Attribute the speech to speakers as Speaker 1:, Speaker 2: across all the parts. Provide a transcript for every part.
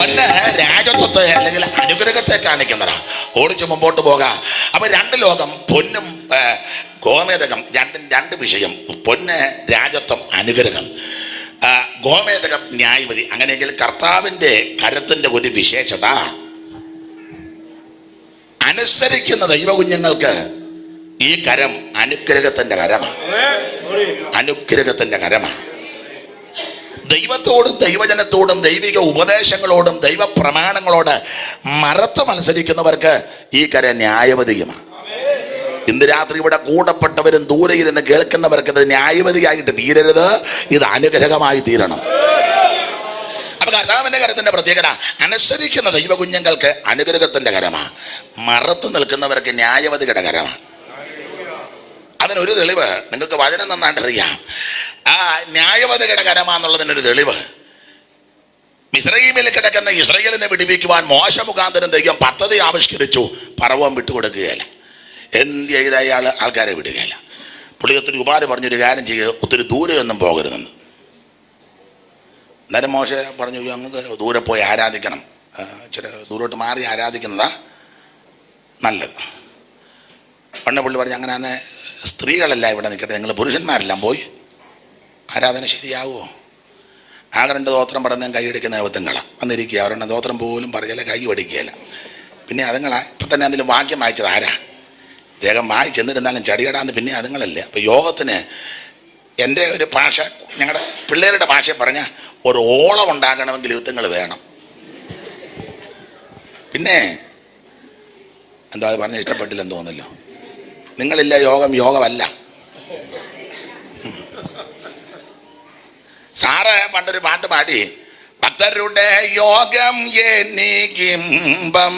Speaker 1: പൊന്ന് രാജത്വത്തെ അല്ലെങ്കിൽ അനുഗ്രഹത്തെ കാണിക്കുന്നതാ. ഓടിച്ച് മുമ്പോട്ട് പോകാം. അപ്പൊ രണ്ട് ലോകം, പൊന്നും ഗോമേതകം, രണ്ട് വിഷയം. പൊന്ന് രാജത്വം, അനുഗ്രഹം. ഗോമേതകം ന്യായവിധി. അങ്ങനെയെങ്കിൽ കർത്താവിന്റെ കരത്തിന്റെ ഒരു വിശേഷത, അനുസരിക്കുന്ന ദൈവകുഞ്ഞുങ്ങൾക്ക് ഈ കരം അനുഗ്രഹത്തിന്റെ കരമാണ്. അനുഗ്രഹത്തിന്റെ കരമാണ്. ദൈവത്തോടും ദൈവജനത്തോടും ദൈവിക ഉപദേശങ്ങളോടും ദൈവ പ്രമാണങ്ങളോട് മറത്ത് മത്സരിക്കുന്നവർക്ക് ഈ കരം ന്യായവതിയുമാണ്. ഇന്ന് രാത്രി ഇവിടെ കൂടപ്പെട്ടവരും ദൂരെ ഇരുന്ന് കേൾക്കുന്നവർക്ക് ഇത് ന്യായവതിയായിട്ട് തീരരുത്, ഇത് അനുഗ്രഹമായി തീരണം. അപ്പൊ കർത്താവിന്റെ കരത്തിന്റെ പ്രത്യേകത, അനുസരിക്കുന്ന ദൈവകുഞ്ഞുങ്ങൾക്ക് അനുഗ്രഹത്തിന്റെ കരമാണ്, മറത്ത് നിൽക്കുന്നവർക്ക് ന്യായവതിയുടെ കരമാണ്. അതിനൊരു തെളിവ് നിങ്ങൾക്ക് വചനം നന്നായിട്ടറിയാം. ആ ന്യായവതിയുടെ കരമാന്നുള്ളതിനൊരു തെളിവ്, മിസ്രയീമിൽ കിടക്കുന്ന ഇസ്രായേലിനെ വിടിപ്പിക്കുവാൻ മോശ മുഖാന്തരം ദൈവം പദ്ധതി ആവിഷ്കരിച്ചു. പർവ്വം വിട്ടുകൊടുക്കുകയില്ല, എന്ത് ചെയ്ത ആൾക്കാരെ വിടുകയില്ല. പുള്ളി ഒത്തിരി ഉപാധി പറഞ്ഞൊരു കാര്യം ചെയ്യുക, ഒത്തിരി ദൂരെയൊന്നും പോകരുതെന്ന്. അന്നേരം മോശ പറഞ്ഞു, അങ്ങ് ദൂരെ പോയി ആരാധിക്കണം, ചില ദൂരോട്ട് മാറി ആരാധിക്കുന്നതാ നല്ലത്. പണ്ട് പുള്ളി പറഞ്ഞു, അങ്ങനെ സ്ത്രീകളല്ല ഇവിടെ നിൽക്കട്ടെ, നിങ്ങൾ പുരുഷന്മാരെല്ലാം പോയി ആരാധന ശരിയാവുമോ? ആകെ 2 ദോത്രം പറഞ്ഞ കൈയടിക്കുന്ന ദൈവത്തിങ്ങളാണ് വന്നിരിക്കുക. അവരുടെ ദോത്രം പോലും പറയല, കൈ പഠിക്കുകയില്ല. പിന്നെ അതുങ്ങളാ. ഇപ്പം തന്നെ അതിൽ വാക്യം വായിച്ചത് ആരാ? വേഗം വായിച്ചെന്നിരുന്നാലും ചടികടാന്ന് പിന്നെ അതുങ്ങളല്ലേ. അപ്പം യോഗത്തിന് എൻ്റെ ഒരു ഭാഷ, ഞങ്ങളുടെ പിള്ളേരുടെ ഭാഷ പറഞ്ഞാൽ ഒരു ഓളം ഉണ്ടാകണമെങ്കിൽ യുദ്ധങ്ങൾ വേണം. പിന്നെ എന്താ അത് പറഞ്ഞ് ഇഷ്ടപ്പെട്ടില്ലെന്ന് തോന്നല്ലോ. നിങ്ങളില്ല യോഗം യോഗമല്ല. സാറ് പണ്ടൊരു പാട്ട് പാടി, ഭക്തരുടെ യോഗം എനിക്കിമ്പം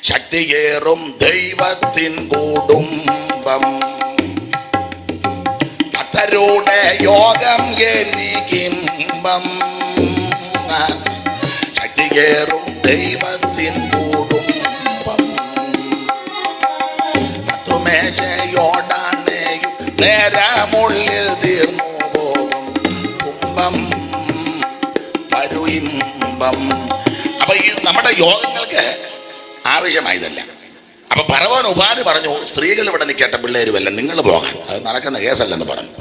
Speaker 1: ശക്തിയേറും ദൈവത്തിൻ കുടുംബം. ഭക്തരുടെ യോഗം എനിക്കിമ്പം ശക്തിയേറും ദൈവത്തിൻ കുടുംബം. പത്തുമേശയോടാണെയും നേരമുള്ളിൽ തീർന്നു പോകും കുംഭം പരുയിമ്പം. അപ്പൊ ഈ നമ്മുടെ യോഗങ്ങൾക്ക് ആവശ്യമായതല്ല. അപ്പൊ ഫറവോൻ ഉപാധി പറഞ്ഞു, സ്ത്രീകൾ ഇവിടെ നിൽക്കട്ടെ, പിള്ളേരുമല്ല, നിങ്ങൾ പോകാൻ, അത് നടക്കുന്ന കേസല്ലെന്ന് പറഞ്ഞു.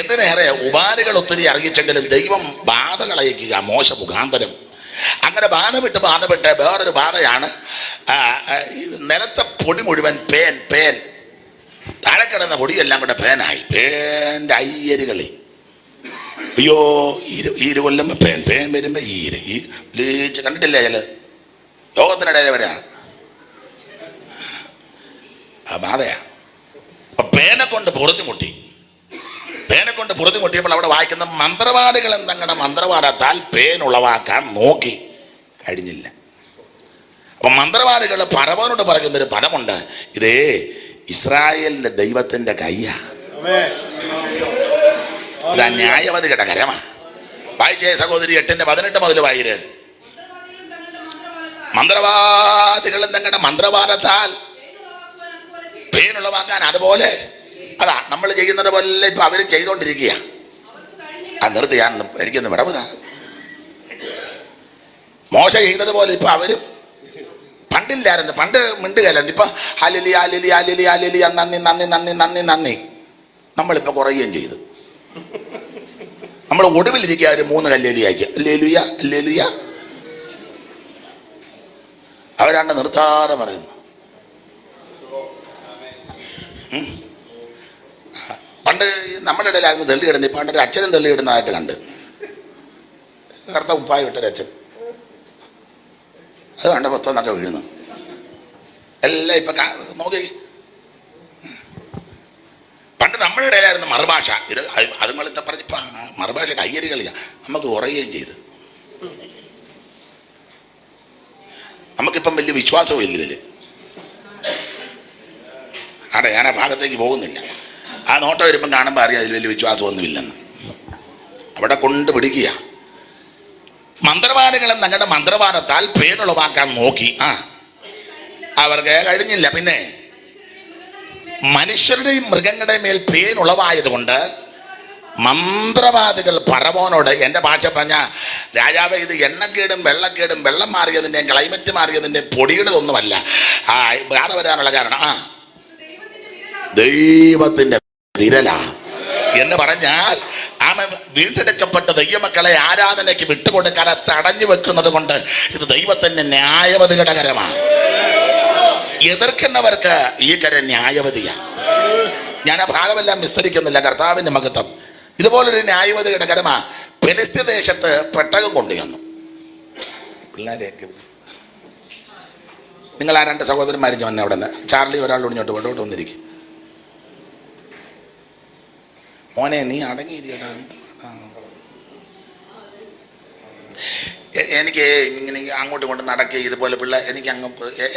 Speaker 1: എന്തിനേറെ ഉപാധികൾ ഒത്തിരി അറിയിച്ചെങ്കിലും ദൈവം ബാധകൾ അയക്കുക മോശ മുഖാന്തരം. അങ്ങനെ ബാധ വിട്ട് വേറൊരു ബാധയാണ്, നിലത്തെ പൊടി മുഴുവൻ പേൻ, താഴെ കിടന്ന പൊടിയെല്ലാം കൂടെ പേനായി. പേൻ്റെ അയ്യരുകളി. അയ്യോ, ഈര് കൊല്ലുമ്പോ പേൻ വരുമ്പോ ഈര് കണ്ടിട്ടില്ലേ ചില യോഗത്തിനിടയിൽ വരാ ആ ബാധയാ. അപ്പൊ പേനെ കൊണ്ട് പൊറുതിമുട്ടിയപ്പോൾ അവിടെ വായിക്കുന്ന മന്ത്രവാദികൾ തങ്ങളുടെ മന്ത്രവാദത്താൽ പേൻ ഉളവാക്കാൻ നോക്കി, കഴിഞ്ഞില്ല. അപ്പൊ മന്ത്രവാദികൾ ഫറവോനോട് പറയുന്നൊരു പദമുണ്ട്, ഇതേ ഇസ്രായേലിന്റെ ദൈവത്തിന്റെ കയ്യാ, ഇതാ ന്യായവതിയുടെ കരമാ. വായിച്ചേ സഹോദരി, 8:18 മുതൽ വായിര്. മന്ത്രവാദികളും തങ്ങളുടെ മന്ത്രവാദത്താൽ പേനുളവാക്കാൻ, അതുപോലെ അതാ നമ്മൾ ചെയ്യുന്നത് പോലെ ഇപ്പൊ അവരും ചെയ്തോണ്ടിരിക്കുക. ആ നിർത്തി, ഞാൻ എനിക്കൊന്ന് വിടവുതാ. മോശ ചെയ്യുന്നത് പോലെ ഇപ്പൊ അവരും, പണ്ടില്ലായിരുന്നു, പണ്ട് മിണ്ടുകയല്ലായിരുന്നു. ഇപ്പൊ ഹല്ലേലൂയ ഹല്ലേലൂയ ഹല്ലേലൂയ ഹല്ലേലൂയ, നന്ദി നന്ദി നന്ദി നന്ദി നന്ദി. നമ്മളിപ്പോ കുറയുകയും ചെയ്തു. നമ്മൾ ഒടുവിലിരിക്കുക ഒരു 3 ഹല്ലേലൂയ ഹല്ലേലൂയ ഹല്ലേലൂയ. അവരാണ്ട് നിർത്താതെ പറയുന്നു. പണ്ട് നമ്മുടെ ഇടയിലായിരുന്നു തെള്ളി ഇടുന്നത്. ഇപ്പൊ പണ്ടൊരു അച്ഛനും തെള്ളി ഇടുന്നതായിട്ട് കണ്ട്, കറുത്ത ഉപ്പായി വിട്ടൊരച്ഛൻ, അത് കണ്ട പുസ്തകമൊക്കെ വീഴുന്നു എല്ലാം. ഇപ്പൊ നോക്കി, പണ്ട് നമ്മുടെ ഇടയിലായിരുന്നു മറുഭാഷ. ഇത് അതുങ്ങളിത്തെ പറഞ്ഞപ്പോ മറുഭാഷ കയ്യരികളില്ല, നമുക്ക് കുറയുകയും ചെയ്ത്. നമുക്കിപ്പം വലിയ വിശ്വാസവും ഇല്ല ഇതില്. അതെ, ഞാൻ ആ ഭാഗത്തേക്ക് പോകുന്നില്ല. ആ നോട്ടം വരുമ്പം കാണുമ്പോൾ അറിയാം അതിൽ വലിയ വിശ്വാസമൊന്നുമില്ലെന്ന്. അവിടെ കൊണ്ട് പിടിക്കുക. മന്ത്രവാദികളും തങ്ങളുടെ മന്ത്രവാദത്താൽ പേനുളവാക്കാൻ നോക്കി, അവർക്ക് കഴിഞ്ഞില്ല. പിന്നെ മനുഷ്യരുടെയും മൃഗങ്ങളുടെയും മേൽ പേനുളവായത് കൊണ്ട് മന്ത്രവാദികൾ ഫറവോനോട്, എൻ്റെ ഭാഷ പറഞ്ഞ രാജാവേ, ഇത് എണ്ണക്കേടും വെള്ളക്കേടും വെള്ളം മാറിയതിൻ്റെയും ക്ലൈമറ്റ് മാറിയതിൻ്റെയും പൊടിയുടെ ഒന്നുമല്ല വേറെ വരാനുള്ള കാരണം ദൈവത്തിൻ്റെ വിരലാ എന്ന് പറഞ്ഞാൽ ആമ വീണ്ടെടുക്കപ്പെട്ട ദൈവമക്കളെ ആരാധനയ്ക്ക് വിട്ടുകൊടുക്കാതെ തടഞ്ഞു വെക്കുന്നത് കൊണ്ട് ഇത് ദൈവത്തിന്റെ ന്യായവതിയുടെ കരമാണ്. എതിർക്കുന്നവർക്ക് ഈ കരം ന്യായവതിയാണ്. ഞാൻ ആ ഭാഗമെല്ലാം വിസ്തരിക്കുന്നില്ല. കർത്താവിന്റെ മഹത്വം. ഇതുപോലൊരു ന്യായവതിയുടെ കരമാ. ഫെലിസ്ത്യ ദേശത്ത് പെട്ടകം കൊണ്ടുവന്നു. പിള്ളേരെയൊക്കെ നിങ്ങൾ ആ രണ്ട് സഹോദരന്മാരിഞ്ഞ് വന്നേ. അവിടെ നിന്ന് ചാർലി ഒരാൾ ഒടിഞ്ഞോട്ട് ഇടോട്ട് വന്നിരിക്കും. മോനെ നീ അടങ്ങിയിരിക്കടാ. എനിക്ക് ഇങ്ങനെ അങ്ങോട്ടും ഇങ്ങോട്ടും നടക്കുക ഇതുപോലെ പിള്ളേർ എനിക്ക് അങ്ങ്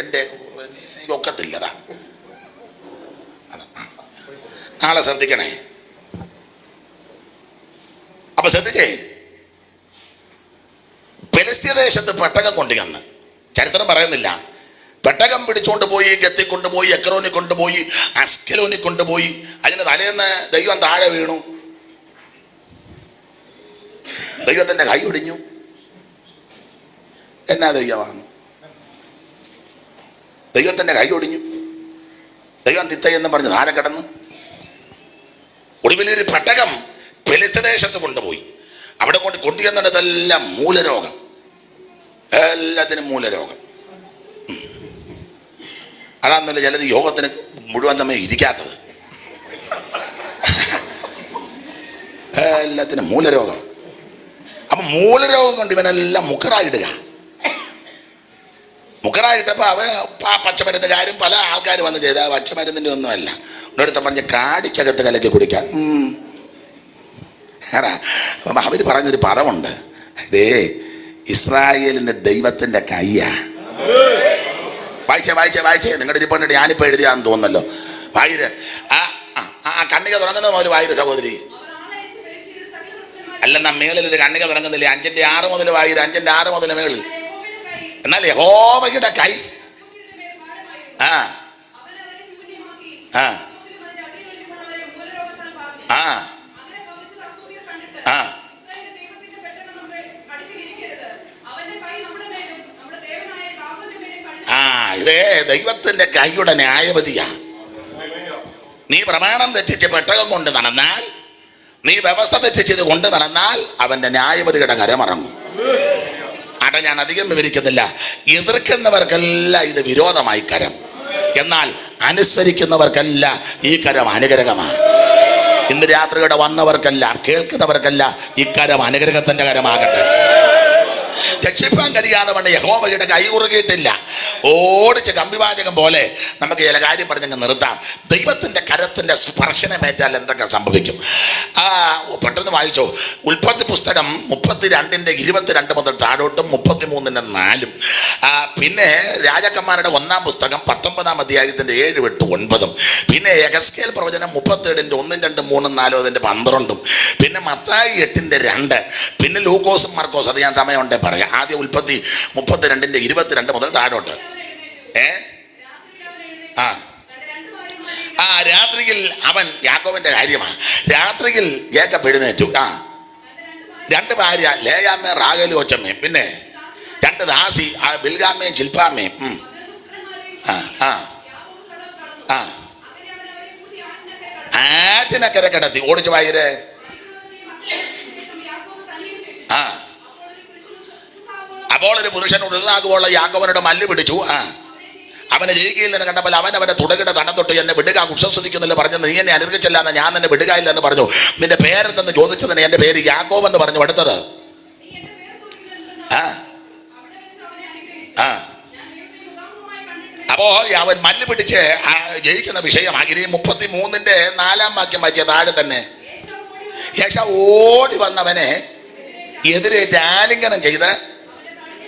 Speaker 1: എൻ്റെ ഒക്കത്തില്ലടാ. നാളെ ശ്രദ്ധിക്കണേ. അപ്പൊ ശ്രദ്ധിച്ചേ, ഫെലിസ്ത്യ ദേശത്ത് പെട്ടകം കൊണ്ടുവന്ന് ചരിത്രം പറയുന്നില്ല. പെട്ടകം പിടിച്ചോണ്ട് പോയി, ഗത്തി കൊണ്ടുപോയി, എക്രോനി കൊണ്ടുപോയി, അസ്കലോനി കൊണ്ടുപോയി. അതിന് തലേന്ന് ദൈവം താഴെ വീണു. ദൈവത്തിന്റെ കൈ ഒടിഞ്ഞു. എന്നാ ദൈവമാണ്? ദൈവത്തിന്റെ കൈ ഒടിഞ്ഞു. ദൈവം തിത്തയെന്ന് പറഞ്ഞ് താഴെ കിടന്നു. ഒടുവിലൊരു പെട്ടകം ഫെലിസ്ത്യ ദേശത്ത് കൊണ്ടുപോയി. അവിടെ കൊണ്ടുവന്നിടത്തെല്ലാം മൂലരോഗം, എല്ലാത്തിനും മൂലരോഗം. അതാന്നല്ല ചിലത് യോഗത്തിന് മുഴുവൻ സമയം ഇരിക്കാത്തത്. എല്ലാത്തിനും മൂലരോഗം. അപ്പൊ മൂലരോഗം കൊണ്ട് ഇവനെല്ലാം മുഖറായിടുക. മുഖറായിട്ടപ്പോ പച്ചമരുന്ന് കാര്യം പല ആൾക്കാർ വന്ന് ചെയ്ത പച്ചമരുന്നിന്റെ ഒന്നുമല്ല. ഒരിടത്ത് പറഞ്ഞ് കാടിക്കകത്ത് കലക്കി കുടിക്കാൻ. അപ്പൊ അവര് പറഞ്ഞൊരു പദമുണ്ട്, ഇതേ ഇസ്രായേലിന്റെ ദൈവത്തിന്റെ കയ്യാ. വായിച്ചേ നിങ്ങളുടെ ഇരിപ്പുണ്ട്. ഞാനിപ്പോ എഴുതിയാന്ന് തോന്നല്ലോ. വായിര് ആ കണ്ണിക തുടങ്ങുന്ന ഒരു വായിര് സഹോദരി. അല്ലെന്നാ മേളിലൊരു കണ്ണിക തുടങ്ങുന്നില്ലേ? 5:6 മുതൽ വായിര്. 5:6 മുതൽ മേളിൽ. എന്നാൽ യഹോവയുടെ കൈ ആ ആ ആ ആ ഇതേ ദൈവത്തിന്റെ കൈയുടെ ന്യായവതിയാ. നീ പ്രമാണം തെറ്റിച്ച് പെട്ടകം കൊണ്ട് നടന്നാൽ, നീ വ്യവസ്ഥ തെറ്റിച്ചത് കൊണ്ട് നടന്നാൽ അവന്റെ ന്യായവതിയുടെ കരമറങ്ങും. അട ഞാൻ അധികം വിവരിക്കുന്നില്ല. എതിർക്കുന്നവർക്കല്ല ഇത് വിരോധമായി കരം, എന്നാൽ അനുസരിക്കുന്നവർക്കല്ല ഈ കരം അനുഗ്രഹമാണ്. ഇന്ന് രാത്രിയുടെ വന്നവർക്കല്ല, കേൾക്കുന്നവർക്കല്ല ഈ കരം അനുഗ്രഹത്തിന്റെ കരമാകട്ടെ. രക്ഷിപ്പാൻ കഴിയാതെ കൊണ്ട് യഹോവയുടെ കൈ കുറുകിയിട്ടില്ല. ഓടിച്ച് കമ്പിവാചകം പോലെ നമുക്ക് ചില കാര്യം പറഞ്ഞങ്ങ് നിർത്താം. ദൈവത്തിന്റെ കരത്തിന്റെ സ്പർശനമേറ്റാൽ എന്തൊക്കെ സംഭവിക്കും? പെട്ടെന്ന് വായിച്ചോ. ഉൽപ്പത്തി പുസ്തകം 32:22 മുതൽ താഴോട്ടും 33:4. പിന്നെ രാജാക്കന്മാരുടെ 1-ാം പുസ്തകം 19-ാം അധ്യായത്തിന്റെ 7-8-9. പിന്നെ യെഹെസ്കേൽ പ്രവചനം 37:1, 2, 3, 4, 12. പിന്നെ മത്തായി 8:2. പിന്നെ ലൂക്കോസും മർക്കോസ്. അത് ഞാൻ സമയമുണ്ടേ പറയാം. ആദ്യം ഉൽപ്പത്തി 32:22 മുതൽ താഴോട്ട്. രാത്രിയിൽ അവൻ, യാക്കോബിന്റെ കാര്യമാണ്. രാത്രിയിൽ ജേക്കബ് എഴുന്നേറ്റു. 2 ഭാര്യ, ലേയാമ്മേ റാഗേലും ഒച്ചമ്മയും. പിന്നെ 2 ദാസി, ബിൽഗാമ്മയും ശില്പാമ്മയും. ആറ്റിനക്കരെ കിടത്തി. ഓടിച്ചു വായിരേ. അപ്പോൾ ഒരു പുരുഷൻ ഉരുളാകുമ്പോൾ യാക്കോബനോട് മല്ല് പിടിച്ചു. അവനെ ജയിക്കില്ലെന്ന് കണ്ടപ്പോൾ അവന്റെ തുടകിട തടം തൊട്ട് എന്നെ വിടുക കുശസ്വദിക്കുന്നില്ല പറഞ്ഞു. നീ എന്നെ അനുഗ്രഹിച്ചല്ലാന്ന് ഞാൻ തന്നെ വിടുകയില്ല എന്ന് പറഞ്ഞു. നിന്റെ പേരെന്തെന്ന് ചോദിച്ചതിന് എന്റെ പേര് യാക്കോബ് എന്ന് പറഞ്ഞു അടുത്തത്. അപ്പോ അവൻ മല്ല് പിടിച്ച് ജയിക്കുന്ന വിഷയമാണ്. ഇനി 33:4 വാക്യം വായിച്ച താഴെ തന്നെ യേശാവ് ഓടി വന്നവനെ എതിരേറ്റ് ആലിംഗനം ചെയ്ത്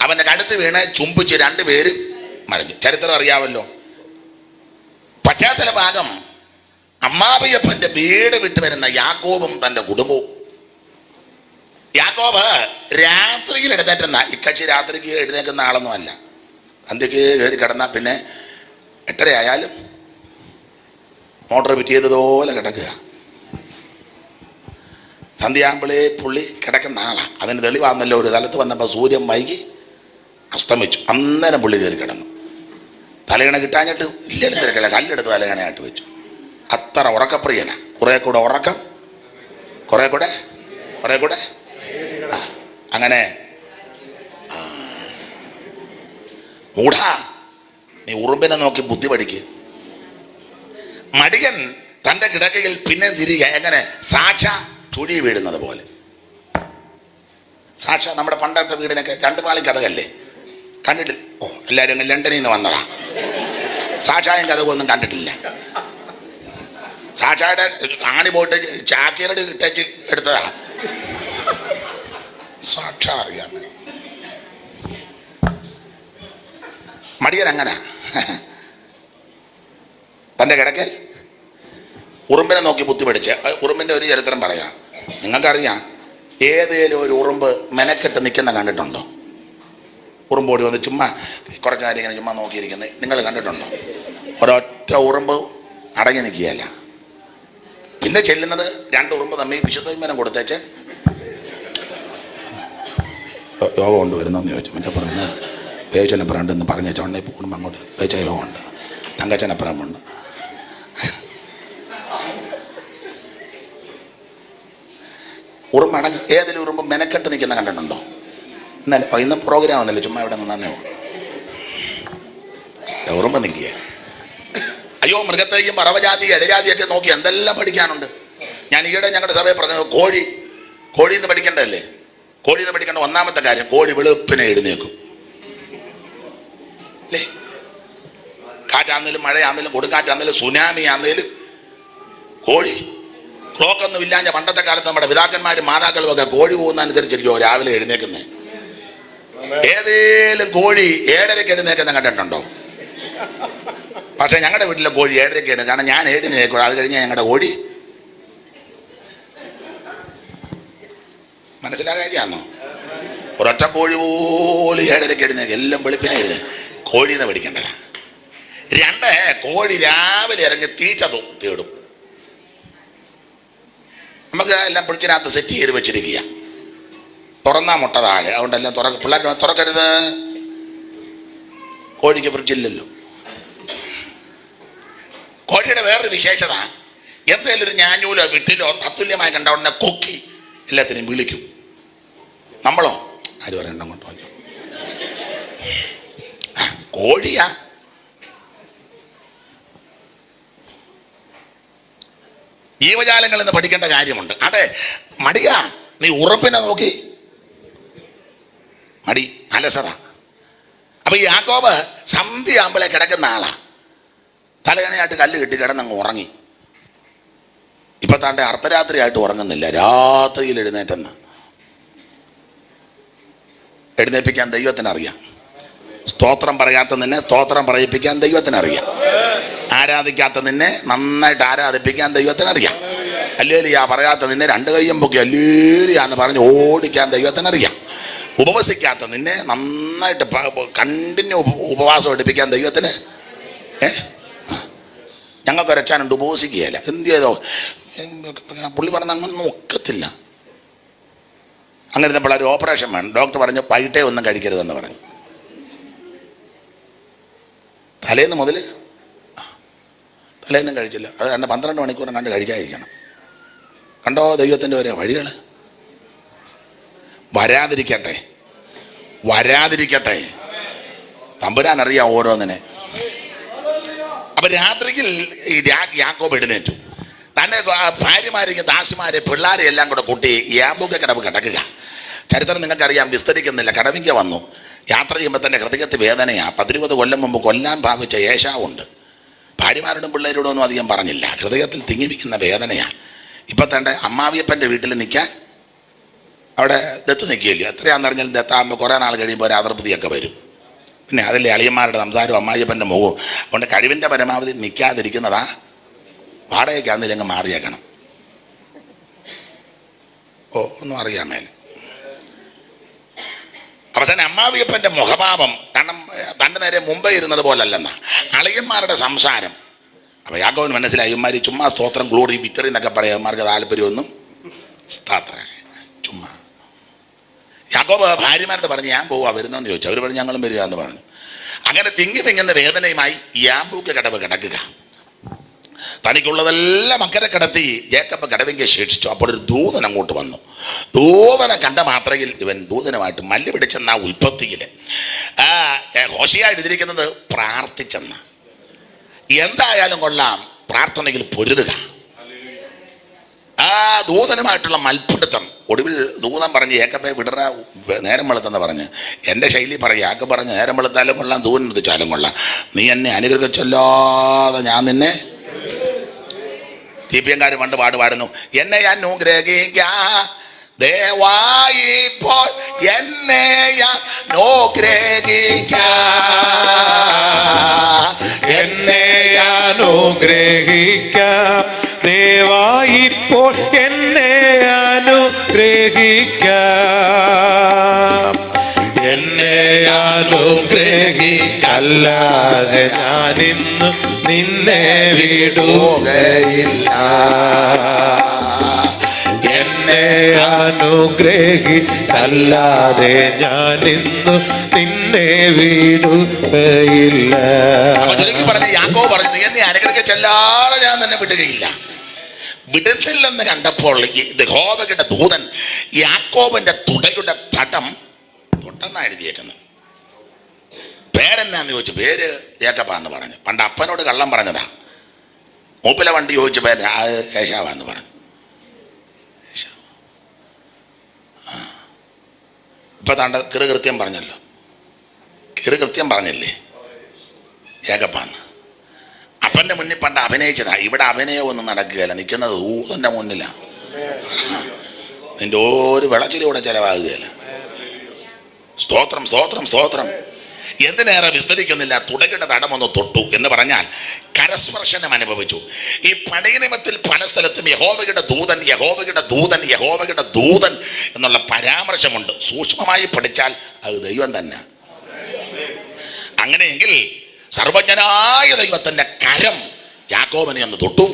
Speaker 1: അവന്റെ കടുത്ത് വീണ് ചുംബിച്ച് 2 പേര് മഴഞ്ഞു. ചരിത്രം അറിയാമല്ലോ. പശ്ചാത്തല ഭാഗം അമ്മാവിയപ്പന്റെ വീട് വിട്ടു വരുന്ന യാക്കോബും തന്റെ കുടുംബവും. യാക്കോബ് രാത്രിയിൽ എഴുന്നേറ്റുന്ന, ഇക്കക്ഷി രാത്രിക്ക് എഴുന്നേക്കുന്ന ആളൊന്നും അല്ല. അന്ത്യക്ക് കയറി കിടന്നാൽ പിന്നെ 8:30 ആയാലും മോട്ടോർ പിറ്റിയതുപോലെ കിടക്കുക. സന്ധ്യാകുമ്പോഴേ പുള്ളി കിടക്കുന്ന ആളാണ്. അതിന് തെളിവാന്നല്ലോ, ഒരു സ്ഥലത്ത് വന്നപ്പോൾ സൂര്യൻ വൈകി അസ്തമിച്ചു. അന്നേരം പുള്ളി കയറി കിടന്നു. തലയണ കിട്ടാഞ്ഞിട്ട് ഇല്ലെങ്കിലും തിരക്കില്ല, കല്ലെടുത്ത് തലയണയായിട്ട് വെച്ചു. അത്ര ഉറക്കപ്രിയനാ. കുറെ കൂടെ ഉറക്കം, കുറെ കൂടെ അങ്ങനെ. മൂഢാ, നീ ഉറുമ്പിനെ നോക്കി ബുദ്ധി പഠിക്ക്. മടിയൻ തന്റെ കിടക്കയിൽ പിന്നെ തിരികെ എങ്ങനെ സാക്ഷ ചുഴി വീഴുന്നത് പോലെ. സാക്ഷ നമ്മുടെ പണ്ടത്തെ വീടിനൊക്കെ രണ്ടുപാളി കഥകല്ലേ, കണ്ടിട്ടില്ല? ഓ, എല്ലാവരും ലണ്ടനിൽ നിന്ന് വന്നതാ. സാക്ഷായും കഥകൊന്നും കണ്ടിട്ടില്ല. സാക്ഷായുടെ ആണി പോയിട്ട് ചാക്കിയറട് ഇട്ടച്ച് എടുത്തതാ. സാക്ഷ അറിയാം. മടിയൻ അങ്ങനെ തൻ്റെ കിടക്ക് ഉറുമ്പിനെ നോക്കി ബുദ്ധി പഠിച്ച്. ഉറുമ്പിൻ്റെ ഒരു ചരിത്രം പറയാം. നിങ്ങൾക്കറിയാം, ഏതേലും ഒരു ഉറുമ്പ് മെനക്കെട്ട് നിൽക്കുന്ന കണ്ടിട്ടുണ്ടോ? ഉറുമ്പ് ഓടി വന്ന് ചുമ്മാ കുറച്ച് നേരം ഇങ്ങനെ ചുമ്മാ നോക്കിയിരിക്കുന്നത് നിങ്ങൾ കണ്ടിട്ടുണ്ടോ? ഒരൊറ്റ ഉറുമ്പ് അടങ്ങി നിൽക്കുകയല്ല. പിന്നെ ചെല്ലുന്നത് രണ്ട് ഉറുമ്പ് തമ്മിൽ വിശുദ്ധവിമാനം കൊടുത്തേച്ച് യോഗ കൊണ്ടുവരുന്നെന്ന് ചോദിച്ചു. മറ്റേ പറഞ്ഞു തേച്ചനപ്പുറമുണ്ടെന്ന് പറഞ്ഞ ചോണ്ടേ കുടുംബം അങ്ങോട്ട് തേച്ച യോഗമുണ്ട്, തങ്കച്ചനപ്പുറമുണ്ട്. ഉറുമ്പ് അടങ്ങി ഏതെങ്കിലും ഉറുമ്പ് മെനക്കെട്ട് നിൽക്കുന്ന കണ്ടിട്ടുണ്ടോ? ഇന്ന് പ്രോഗ്രാം ഒന്നുമില്ല, ചുമ്മാ ഇവിടെ നിന്നേ ഉറുമ്പ് നിൽക്കുക. അയ്യോ, മൃഗത്തെയും പറവജാതി ഇടജാതിയൊക്കെ നോക്കി എന്തെല്ലാം പഠിക്കാനുണ്ട്. ഞാൻ ഈയിടെ ഞങ്ങളുടെ സഭയെ പറഞ്ഞു, കോഴിന്ന് പഠിക്കേണ്ടതല്ലേ? കോഴിന്ന് പഠിക്കേണ്ട ഒന്നാമത്തെ കാര്യം, കോഴി വെളുപ്പിനെ എഴുന്നേക്കും അല്ലേ? കാറ്റാന്നേലും മഴയാന്നേലും കൊടുങ്കാറ്റാന്നേലും സുനാമി ആന്നേലും കോഴി ക്ലോക്കൊന്നും ഇല്ലാഞ്ഞ പണ്ടത്തെ കാലത്ത് നമ്മുടെ പിതാക്കന്മാരും മാതാക്കളും ഒക്കെ കോഴി പോകുന്ന അനുസരിച്ചിരിക്കുമോ രാവിലെ എഴുന്നേക്കുന്നത്. ഏതേലും കോഴി 7:30 എഴുന്നേക്കുന്ന കണ്ടിട്ടുണ്ടോ? പക്ഷെ ഞങ്ങളുടെ വീട്ടിലെ കോഴി 7:30 ആണ്. കാരണം ഞാൻ 7 എഴുന്നേക്കും. അത് കഴിഞ്ഞാൽ ഞങ്ങളുടെ കോഴി മനസ്സിലാകാരിയാണോ? ഒരൊറ്റ കോഴി പോലും 7:30 എഴുന്നേക്കും. എല്ലാം വെളുപ്പിനെ എഴുന്നേക്കും. കോഴിന്ന് പഠിക്കേണ്ടതാ. 2, കോഴി രാവിലെ ഇറങ്ങി തീറ്റ തേടും. നമുക്ക് എല്ലാം പിടിച്ചിനകത്ത് സെറ്റ് ചെയ്ത് വെച്ചിരിക്കുക. തുറന്നാ മുട്ട താഴെ, അതുകൊണ്ടെല്ലാം പിള്ളേർ തുറക്കരുത്. കോഴിക്ക് ഫ്രിഡ്ജില്ലല്ലോ. കോഴിയുടെ വേറൊരു വിശേഷത, എന്തെങ്കിലും ഒരു ഞാഞ്ഞൂലോ വിട്ടിലോ തത്തുല്യമായി കണ്ട ഉടനെ കൊക്കി എല്ലാത്തിനും വിളിക്കും. നമ്മളോ ആര് പറയണ്ട, അങ്ങോട്ട് വാങ്ങിയോ കോഴിയാ. ജീവജാലങ്ങൾ എന്ന് പഠിക്കേണ്ട കാര്യമുണ്ട്. അതെ, മടിയാ, നീ ഉറപ്പിനെ നോക്കി മടി, അലസത. അപ്പൊ ഈ യാക്കോബ് സന്ധ്യയാകുമ്പോഴേ കിടക്കുന്ന ആളാ. തലയണയായിട്ട് കല്ല് കെട്ടി കിടന്നങ്ങ് ഉറങ്ങി. ഇപ്പൊ താണ്ടെ അർദ്ധരാത്രിയായിട്ട് ഉറങ്ങുന്നില്ല, രാത്രിയിൽ എഴുന്നേറ്റെന്ന്. എഴുന്നേൽപ്പിക്കാൻ ദൈവത്തിനറിയാം. സ്തോത്രം പറയാത്ത നിന്നെ സ്തോത്രം പറയിപ്പിക്കാൻ ദൈവത്തിനറിയാം. ആരാധിക്കാത്ത നിന്നെ നന്നായിട്ട് ആരാധിപ്പിക്കാൻ ദൈവത്തിനറിയാം. ഹല്ലേലൂയ പറയാത്ത നിന്നെ 2 കൈയും പൊക്കി ഹല്ലേലൂയ എന്ന് പറഞ്ഞ് ഓടിക്കാൻ ദൈവത്തിനറിയാം. ഉപവസിക്കാത്ത നിന്നെ നന്നായിട്ട് കണ്ടിന്യൂ ഉപവാസം എടുപ്പിക്കാൻ ദൈവത്തിന്. ഞങ്ങൾക്കൊരച്ചാനുണ്ട്, ഉപവസിക്കുകയല്ല. എന്ത് ചെയ്തോ പുള്ളി പറഞ്ഞ അങ്ങനൊന്നും ഒക്കത്തില്ല. അങ്ങനെ നമ്മൾ ഒരു ഓപ്പറേഷൻ വേണം. ഡോക്ടർ പറഞ്ഞു വൈകിട്ടേ ഒന്നും കഴിക്കരുതെന്ന് പറഞ്ഞു. തലേന്ന് മുതൽ തലേന്നും കഴിച്ചില്ല. അത് കണ്ട് 12 മണിക്കൂറും കണ്ട് കഴിക്കാതിരിക്കണം. കണ്ടോ ദൈവത്തിൻ്റെ ഓരോ വഴികൾ. വരാതിരിക്കട്ടെ തമ്പുരാൻ അറിയാം ഓരോന്നിനെ. അപ്പൊ രാത്രിയിൽ ഈ യാക്കോബ് എഴുന്നേറ്റു. തന്നെ ഭാര്യമാരെ, ദാസിമാരെ, പിള്ളേരെ എല്ലാം കൂടെ കൂട്ടി യാബൂക്ക് കടവ് കിടക്കുക. ചരിത്രം നിങ്ങൾക്കറിയാം, വിസ്തരിക്കുന്നില്ല. കടവിങ്ക വന്നു. യാത്ര ചെയ്യുമ്പോൾ തന്നെ ഹൃദയത്തിൽ വേദനയാ. 10-20 കൊല്ലം മുമ്പ് കൊല്ലാൻ ഭാവിച്ച ഏശാവുണ്ട്. ഭാര്യമാരോടും പിള്ളേരോടും ഒന്നും അധികം പറഞ്ഞില്ല. ഹൃദയത്തിൽ തിങ്ങിവിക്കുന്ന വേദനയാണ്. ഇപ്പം തന്നെ അമ്മാവിയപ്പൻ്റെ വീട്ടിൽ നിൽക്കാൻ അവിടെ ദത്ത് നിൽക്കുകയില്ല. എത്രയാണെന്ന് പറഞ്ഞാൽ ദത്താകുമ്പോൾ കുറേ നാൾ കഴിയുമ്പോൾ ഒരു അതൃപ്തിയൊക്കെ വരും. പിന്നെ അതിലെ അളിയന്മാരുടെ സംസാരവും അമ്മായിയപ്പൻ്റെ മുഖവും. അതുകൊണ്ട് കഴിവിൻ്റെ പരമാവധി നിൽക്കാതിരിക്കുന്നതാ. വാടകയ്ക്കാന്നില്ലെങ്കിൽ മാറിയേക്കണം. ഒന്നും അറിയാൻ മേലെ. അവസാനം അമ്മാവിയപ്പൻ്റെ മുഖഭാവം, കാരണം തൻ്റെ നേരെ മുമ്പേ ഇരുന്നത് പോലല്ലെന്നാ അളിയന്മാരുടെ സംസാരം. അപ്പോൾ യാക്കോബിന് മനസ്സിലായി ഇവന്മാർ ചുമ്മാ സ്തോത്രം, ഗ്ലോറി, വിക്ടറി എന്നൊക്കെ പറയാം. ഇവന്മാർക്ക് താല്പര്യമൊന്നും ചുമ്മാ യാക്കോബ് ഭാര്യമാരോട് പറഞ്ഞു ഞാൻ പോവാ വരുന്നെന്ന് ചോദിച്ചു. അവർ പറഞ്ഞു ഞങ്ങളും വരിക എന്ന് പറഞ്ഞു. അങ്ങനെ തിങ്ങി തിങ്ങുന്ന വേദനയുമായി യാമ്പൂക്ക് കടവ് കിടക്കുക. തനിക്കുള്ളതെല്ലാം അക്കരെ കിടത്തി ജേക്കബ് കടവിങ്കെ ശേഷിച്ചു. അപ്പോൾ ഒരു ദൂതൻ അങ്ങോട്ട് വന്നു. ദൂതനെ കണ്ട മാത്രയിൽ ഇവൻ ദൂതനുമായിട്ട് മല്ല് പിടിച്ചെന്ന ഉൽപ്പത്തിയില് ഹോശിയ എഴുതിയിരിക്കുന്നത് പ്രാർത്ഥിച്ചെന്ന. എന്തായാലും കൊള്ളാം, പ്രാർത്ഥനയിൽ പൊരുതുക. ആ ദൂതനുമായിട്ടുള്ള മൽപ്പിടുത്തം. ഒടുവിൽ ദൂതൻ പറഞ്ഞ് ഏക്കപ്പെ വിടറ, നേരം വെളുത്തെന്ന് പറഞ്ഞ്. എൻ്റെ ശൈലി പറയും, ആക്ക് പറഞ്ഞ് നേരം വെളുത്താലും കൊള്ളാം, ദൂതൻ നിർത്തിച്ചാലും കൊള്ളാം, നീ എന്നെ അനുഗ്രഹിച്ചല്ലാതെ ഞാൻ നിന്നെ. ദീപ്യങ്കാർ പണ്ട് പാടുന്നു, എന്നെ അനുഗ്രഹിക്ക ദയവായിപ്പോൾ എന്നെ അനുഗ്രഹിക്ക,
Speaker 2: എന്നെ അനുഗ്രഹിക്ക ദയവായിപ്പോൾ എന്നെ അനുഗ്രഹിക്ക, എന്നെ അനുഗ്രഹിക്കല്ലാതെ ഞാനിന്ന് നിന്നെ വിടുകയില്ല, എന്നെ അനുഗ്രഹിക്കല്ലാതെ ഞാനിന്ന് നിന്നെ വിടുകയില്ല.
Speaker 1: യാക്കോബ് പറഞ്ഞു എന്നെ അനുഗ്രഹിക്കല്ലാതെ ഞാൻ നിന്നെ വിടുകയില്ല. വിടുന്നില്ലെന്ന് കണ്ടപ്പോൾ യഹോവയുടെ ദൂതൻ യാക്കോബിന്റെ തുടയുടെ തടം തൊട്ടെന്നാ എഴുതിയേക്കുന്നത്. പേരെന്നാന്ന് ചോദിച്ചു. പേര് ജേക്കബാന്ന് പറഞ്ഞു. പണ്ട് അപ്പനോട് കള്ളം പറഞ്ഞതാ. മൂപ്പിലെ വണ്ടി ചോദിച്ചു പേര് കേശാവാന്ന് പറഞ്ഞു. ഇപ്പൊ താണ്ട കൃത്യം പറഞ്ഞല്ലോ, കൃത്യം പറഞ്ഞില്ലേ ജേക്കബാന്ന്. അപ്പന്റെ മുന്നിൽ പണ്ട് അഭിനയിച്ചതാ. ഇവിടെ അഭിനയമൊന്നും നടക്കുകയല്ല, നിൽക്കുന്നത് ദൂതന്റെ മുന്നിലാ. നിന്റെ ഒരു വിളച്ചിലൂടെ ചെലവാകുകയല്ല. സ്തോത്രം സ്തോത്രം സ്തോത്രം. എന്തിനേറെ വിസ്തരിക്കുന്നില്ല. തുടയുടെ തടമൊന്ന് തൊട്ടു എന്ന് പറഞ്ഞാൽ കരസ്പർശനം അനുഭവിച്ചു. ഈ പടയനിമത്തിൽ പല സ്ഥലത്തും യഹോവയുടെ ദൂതൻ, യഹോവയുടെ ദൂതൻ, യഹോവയുടെ ദൂതൻ എന്നുള്ള പരാമർശമുണ്ട്. സൂക്ഷ്മമായി പഠിച്ചാൽ അത് ദൈവം തന്നെ. അങ്ങനെയെങ്കിൽ സർവജ്ഞനായ ദൈവത്തിന്റെ കരം യാക്കോബിനെ ഒന്ന് തൊട്ടു.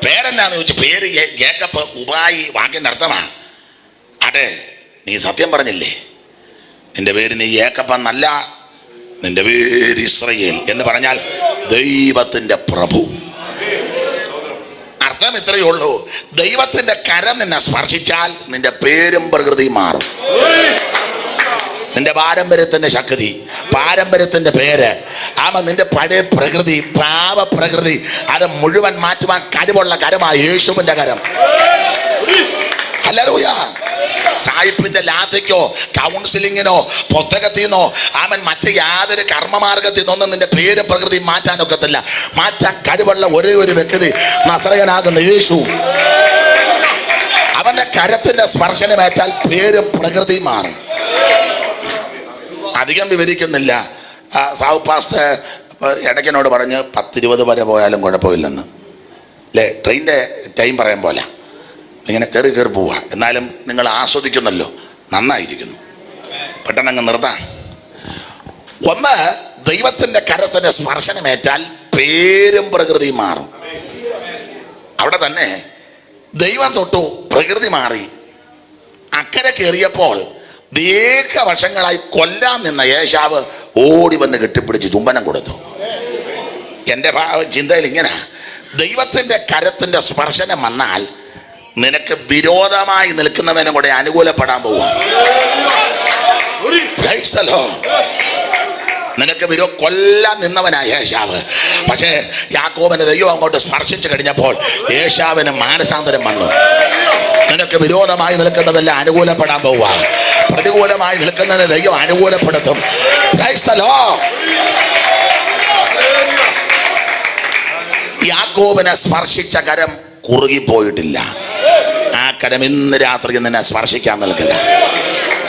Speaker 1: പേരെന്നാന്ന് ചോദിച്ചു. പേര് ജേക്കബ്. ഉപായി വാക്കിന്റെ അർത്ഥമാണ്. അതെ, നീ സത്യം പറഞ്ഞില്ലേ, നിന്റെ പേര് നീ യാക്കോബ് എന്നല്ല, നിന്റെ പേര് ഇസ്രായേൽ എന്ന് പറഞ്ഞാൽ ദൈവത്തിന്റെ പ്രഭു. അർത്ഥം ഇത്രയേ ഉള്ളൂ. ദൈവത്തിന്റെ കരം നിന്നെ സ്പർശിച്ചാൽ നിന്റെ പേരും പ്രകൃതിയും മാറും. നിന്റെ പാരമ്പര്യത്തിന്റെ ശക്തി, പാരമ്പര്യത്തിന്റെ പേര്, നിന്റെ പഴയ പ്രകൃതി, പാപ പ്രകൃതി, അത് മുഴുവൻ മാറ്റുവാൻ കഴിവുള്ള കരമാണ് യേശുവിന്റെ കരം. ഹല്ലേലൂയ. സായിപ്പിന്റെ ലാത്തയ്ക്കോ കൗൺസിലിങ്ങിനോ പുസ്തകത്തിൽ നിന്നോ മറ്റ് യാതൊരു കർമ്മമാർഗത്തിൽ നിന്നൊന്നും നിന്റെ പേര് പ്രകൃതി മാറ്റാനൊക്കത്തില്ല. മാറ്റാൻ കഴിവുള്ള ഒരേ ഒരു വ്യക്തി നസറയനാകുന്ന യേശു. അവന്റെ കരത്തിന്റെ സ്പർശനമേറ്റാൽ പേരും പ്രകൃതി മാറും. അധികം വിവരിക്കുന്നില്ല. സാവു പാസ്റ്റർ ഇടയ്ക്കനോട് പറഞ്ഞ് 10-20 വരെ പോയാലും കുഴപ്പമില്ലെന്ന് അല്ലേ. ട്രെയിനിൻ്റെ ടൈം പറയാൻ പോലെ ഇങ്ങനെ കയറി പോവുക. എന്നാലും നിങ്ങൾ ആസ്വദിക്കുന്നല്ലോ, നന്നായിരിക്കുന്നു. പെട്ടെന്നങ്ങ് നിർത്താം. ഒന്ന്, ദൈവത്തിൻ്റെ കരത്തിൻ്റെ സ്പർശനമേറ്റാൽ പേരും പ്രകൃതിയും മാറും. അവിടെ തന്നെ ദൈവം തൊട്ടു, പ്രകൃതി മാറി. അക്കരെ കയറിയപ്പോൾ ദീർഘവർഷങ്ങളായി കൊല്ലാൻ നിന്ന യേശാവ് ഓടി വന്ന് കെട്ടിപ്പിടിച്ച് ചുംബനം കൊടുത്തു. എൻ്റെ ചിന്തയിൽ ഇങ്ങനെ, ദൈവത്തിൻ്റെ കരത്തിൻ്റെ സ്പർശനം വന്നാൽ നിനക്ക് വിരോധമായി നിൽക്കുന്നവനും കൂടെ അനുകൂലപ്പെടാൻ പോവുക. നിനക്ക് കൊല്ലാൻ നിന്നവനായ യേശാവ്. പക്ഷേ യാക്കോബിന്റെ ദൈവം അങ്ങോട്ട് സ്പർശിച്ചു കഴിഞ്ഞപ്പോൾ യേശാവിന് മാനസാന്തരം വന്നു. നിനക്ക് വിരോധമായി നിൽക്കുന്നതെല്ലാം അനുകൂലപ്പെടാൻ പോവുക. പ്രതികൂലമായി നിൽക്കുന്നതിന് ദൈവം അനുകൂലപ്പെടുത്തും. യാക്കോബിനെ സ്പർശിച്ച കരം കുറുകിപ്പോയിട്ടില്ല. ആ കരം ഇന്ന് രാത്രി നിന്നെ സ്പർശിക്കാൻ നിൽക്കുക.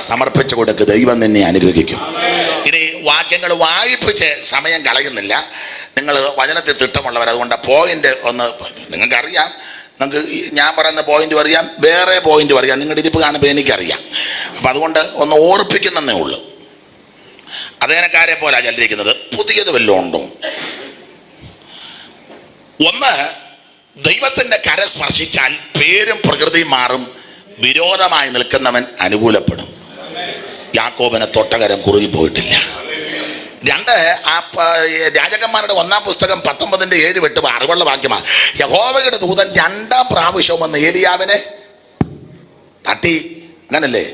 Speaker 1: സമർപ്പിച്ചു കൊടുക്ക്, ദൈവം നിന്നെ അനുഗ്രഹിക്കും. ഇനി വാക്യങ്ങൾ വായിപ്പിച്ച് സമയം കളയുന്നില്ല. നിങ്ങൾ വചനത്തിൽ തിട്ടമുള്ളവർ, അതുകൊണ്ട് പോയിന്റ് ഒന്ന് നിങ്ങൾക്കറിയാം. നിങ്ങൾക്ക് ഞാൻ പറയുന്ന പോയിന്റ് അറിയാം, വേറെ പോയിന്റ് അറിയാം. നിങ്ങളുടെ ഇരിപ്പ് കാണുമ്പോൾ എനിക്കറിയാം. അപ്പം അതുകൊണ്ട് ഒന്ന് ഓർപ്പിക്കുന്നതേ ഉള്ളൂ. അതേനക്കാരെ പോലെ ചലിരിക്കുന്നത്. പുതിയത് വല്ലതും ഉണ്ടോ? ഒന്ന്, ദൈവത്തിന്റെ കര സ്പർശിച്ചാൽ പേരും പ്രകൃതിയും മാറും. വിരോധമായി നിൽക്കുന്നവൻ അനുകൂലപ്പെടും. യാക്കോബിനെ തൊട്ടകരം കുറുകിപ്പോയിട്ടില്ല. 2 രാജകന്മാരുടെ 1-ാം പുസ്തകം 19:7-8 അറിവുള്ള വാക്യമാണ്. യഹോവയുടെ ദൂതൻ 2-ാം പ്രാവശ്യം വന്ന് ഏലിയാവിനെ തട്ടി. അങ്ങനല്ലേ?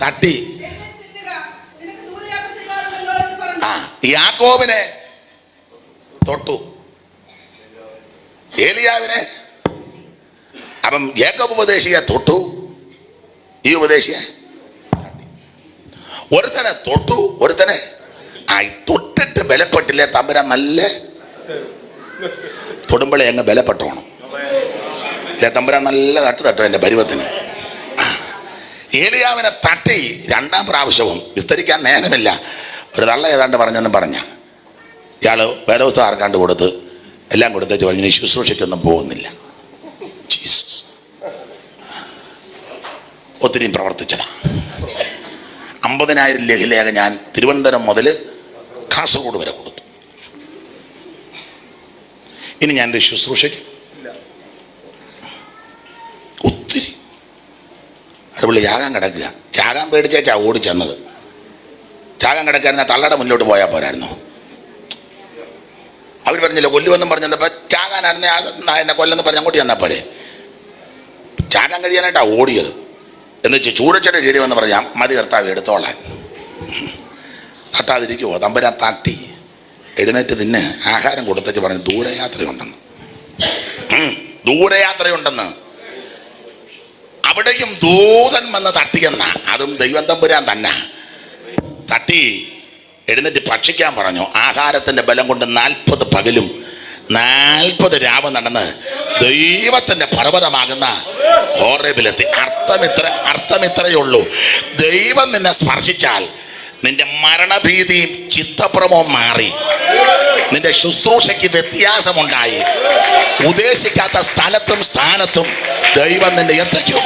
Speaker 1: തട്ടി. യാക്കോബിനെ തൊട്ടു, ഏലിയാവിനെ. അപ്പം യാക്കോബ് ഉപദേശിയെ തൊട്ടു, ഈ ഉപദേശിയെ ഒരുത്തനെ തൊട്ടു, ഒരുത്തനെ തൊട്ടിട്ട് ബലപ്പെട്ടില്ലേ തമ്പുരാൻ നല്ല തൊടുമ്പളെ അങ്ങ് ബലപ്പെട്ടോണം. അല്ലെ തമ്പുരാൻ നല്ല തട്ടു എൻ്റെ പരുവത്തിന്. ഏലിയാവിനെ തട്ടി 2-ാം പ്രാവശ്യവും വിസ്തരിക്കാൻ നേരമില്ല. ഒരു തള്ള ഏതാണ്ട് പറഞ്ഞെന്നും പറഞ്ഞ ഇയാള് വേലവസ്ഥ ആർക്കാണ്ട് കൊടുത്ത് എല്ലാം കൊടുത്തേച്ച് പറഞ്ഞ് ശുശ്രൂഷയ്ക്കൊന്നും പോകുന്നില്ല. ജീസസ് ഒത്തിരിയും പ്രവർത്തിച്ചതാ. 50,000 ലഘുലേഖ ഞാൻ തിരുവനന്തപുരം മുതൽ കാസർഗോഡ് വരെ കൊടുത്തു. ഇനി ഞാൻ എൻ്റെ ശുശ്രൂഷയ്ക്ക് ഒത്തിരി അതുപള്ളി ചാകാൻ കിടക്കുക. ചാകാൻ പേടിച്ചാ ഓടി ചെന്നത്. ചാകാൻ കിടക്കായിരുന്ന തള്ളയുടെ മുന്നോട്ട് പോയാൽ പോരായിരുന്നു. അവർ പറഞ്ഞില്ല കൊല്ലുമെന്നും പറഞ്ഞപ്പോൾ ചാകാനായിരുന്നെ എന്നെ കൊല്ലെന്ന് പറഞ്ഞ് അങ്ങോട്ട് ചെന്നാൽ പോലെ. ചാകാൻ കഴിയാനായിട്ടാണ് ഓടിയത്. എന്ന് വെച്ചാൽ ചൂടച്ചയുടെ കീഴിവെന്ന് പറഞ്ഞാൽ മതി കർത്താവ് എടുത്തോളാൻ. തട്ടാതിരിക്കുമോ? തമ്പുരാൻ തട്ടി എഴുന്നേറ്റ് തിന്ന് ആഹാരം കൊടുത്തേച്ച് പറഞ്ഞ് ദൂരയാത്രയുണ്ടെന്ന്. ദൂരയാത്രയുണ്ടെന്ന്. അവിടെയും ദൂതൻ വന്ന് തട്ടിയെന്ന, അതും ദൈവം തമ്പുരാൻ തന്നെ തട്ടി എഴുന്നേറ്റ് ഭക്ഷിക്കാൻ പറഞ്ഞു. ആഹാരത്തിന്റെ ബലം കൊണ്ട് 40 പകലും 40 രാവ് നടന്ന് ദൈവത്തിന്റെ പർവ്വതമാകുന്ന ഹോറേബിലെത്തി. അർത്ഥമിത്രയേ ഉള്ളൂ. ദൈവം നിന്നെ സ്പർശിച്ചാൽ നിന്റെ മരണഭീതിയും ചിത്തഭ്രമവും മാറി, നിന്റെ ശുശ്രൂഷയ്ക്ക് വ്യത്യാസമുണ്ടായി. ഉദ്ദേശിക്കാത്ത സ്ഥലത്തും സ്ഥാനത്തും ദൈവം നിന്നെ എത്തിക്കും.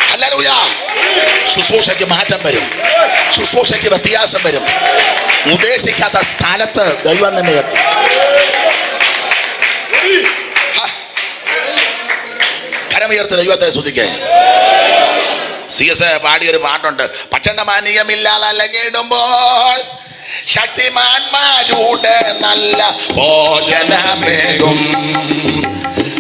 Speaker 1: ഹല്ലേലൂയ. ശുശ്രൂഷയ്ക്ക് മാറ്റം വരും, ശുശ്രൂഷയ്ക്ക് വ്യത്യാസം വരും. ഉദ്ദേശിക്കാത്ത സ്ഥലത്ത് ദൈവം നിന്നെ എത്തും. കരമുയർത്തി ദൈവത്തെ സ്തുതിക്കേ. CS പാടിയൊരു പാട്ടുണ്ട്. പച്ചണ്ടമാനിയമില്ലാതെ അലഞ്ഞിടുമ്പോൾ ശക്തിമാന്മാരുടെ നല്ല ഭോജനമേകും.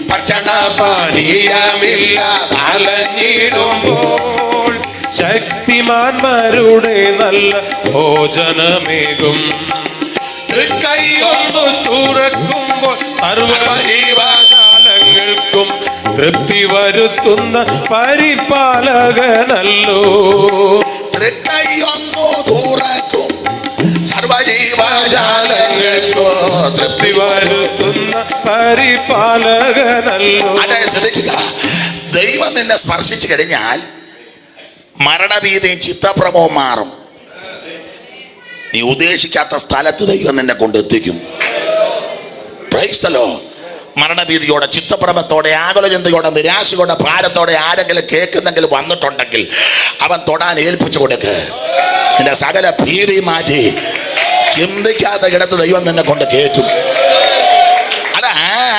Speaker 1: ഭക്ഷണപാനീയമില്ലാതെ
Speaker 2: അലഞ്ഞിടുമ്പോൾ ശക്തിമാന്മാരുടെ നല്ല ഭോജനമേകും. തൃക്കൈയൊന്നു തുറക്കുമ്പോൾ സർവജീവജാലങ്ങൾക്കും തൃപ്തി വരുത്തുന്ന പരിപാലകനല്ലോ.
Speaker 1: തൃക്കൈയൊന്നു തുറക്കും സർവജീവജാലങ്ങൾക്കും
Speaker 2: തൃപ്തി വരുത്തുന്ന പരിപാലകനല്ലോ.
Speaker 1: അതെ, ശ്രദ്ധിക്കുക. ദൈവം നിന്നെ സ്പർശിച്ചു കഴിഞ്ഞാൽ മരണഭീതിയും ചിത്തഭ്രമവും മാറും. നീ ഉദ്ദേശിക്കാത്ത സ്ഥലത്ത് ദൈവം നിന്നെ കൊണ്ടെത്തിക്കും. Praise the Lord. മരണഭീതിയോടെ, ചിത്തഭ്രമത്തോടെ, ആകുലചിന്തയോടെ, നിരാശയോടെ, ഭാരത്തോടെ ആരെങ്കിലും കേൾക്കുന്നെങ്കിലും വന്നിട്ടുണ്ടെങ്കിൽ അവൻ തൊടാൻ ഏൽപ്പിച്ചു കൊടുക്ക്. നിന്റെ സകല ഭീതി മാറ്റി ചിന്തിക്കാത്ത ഇടത്ത് ദൈവം നിന്നെ കൊണ്ട് കയറ്റും. അത്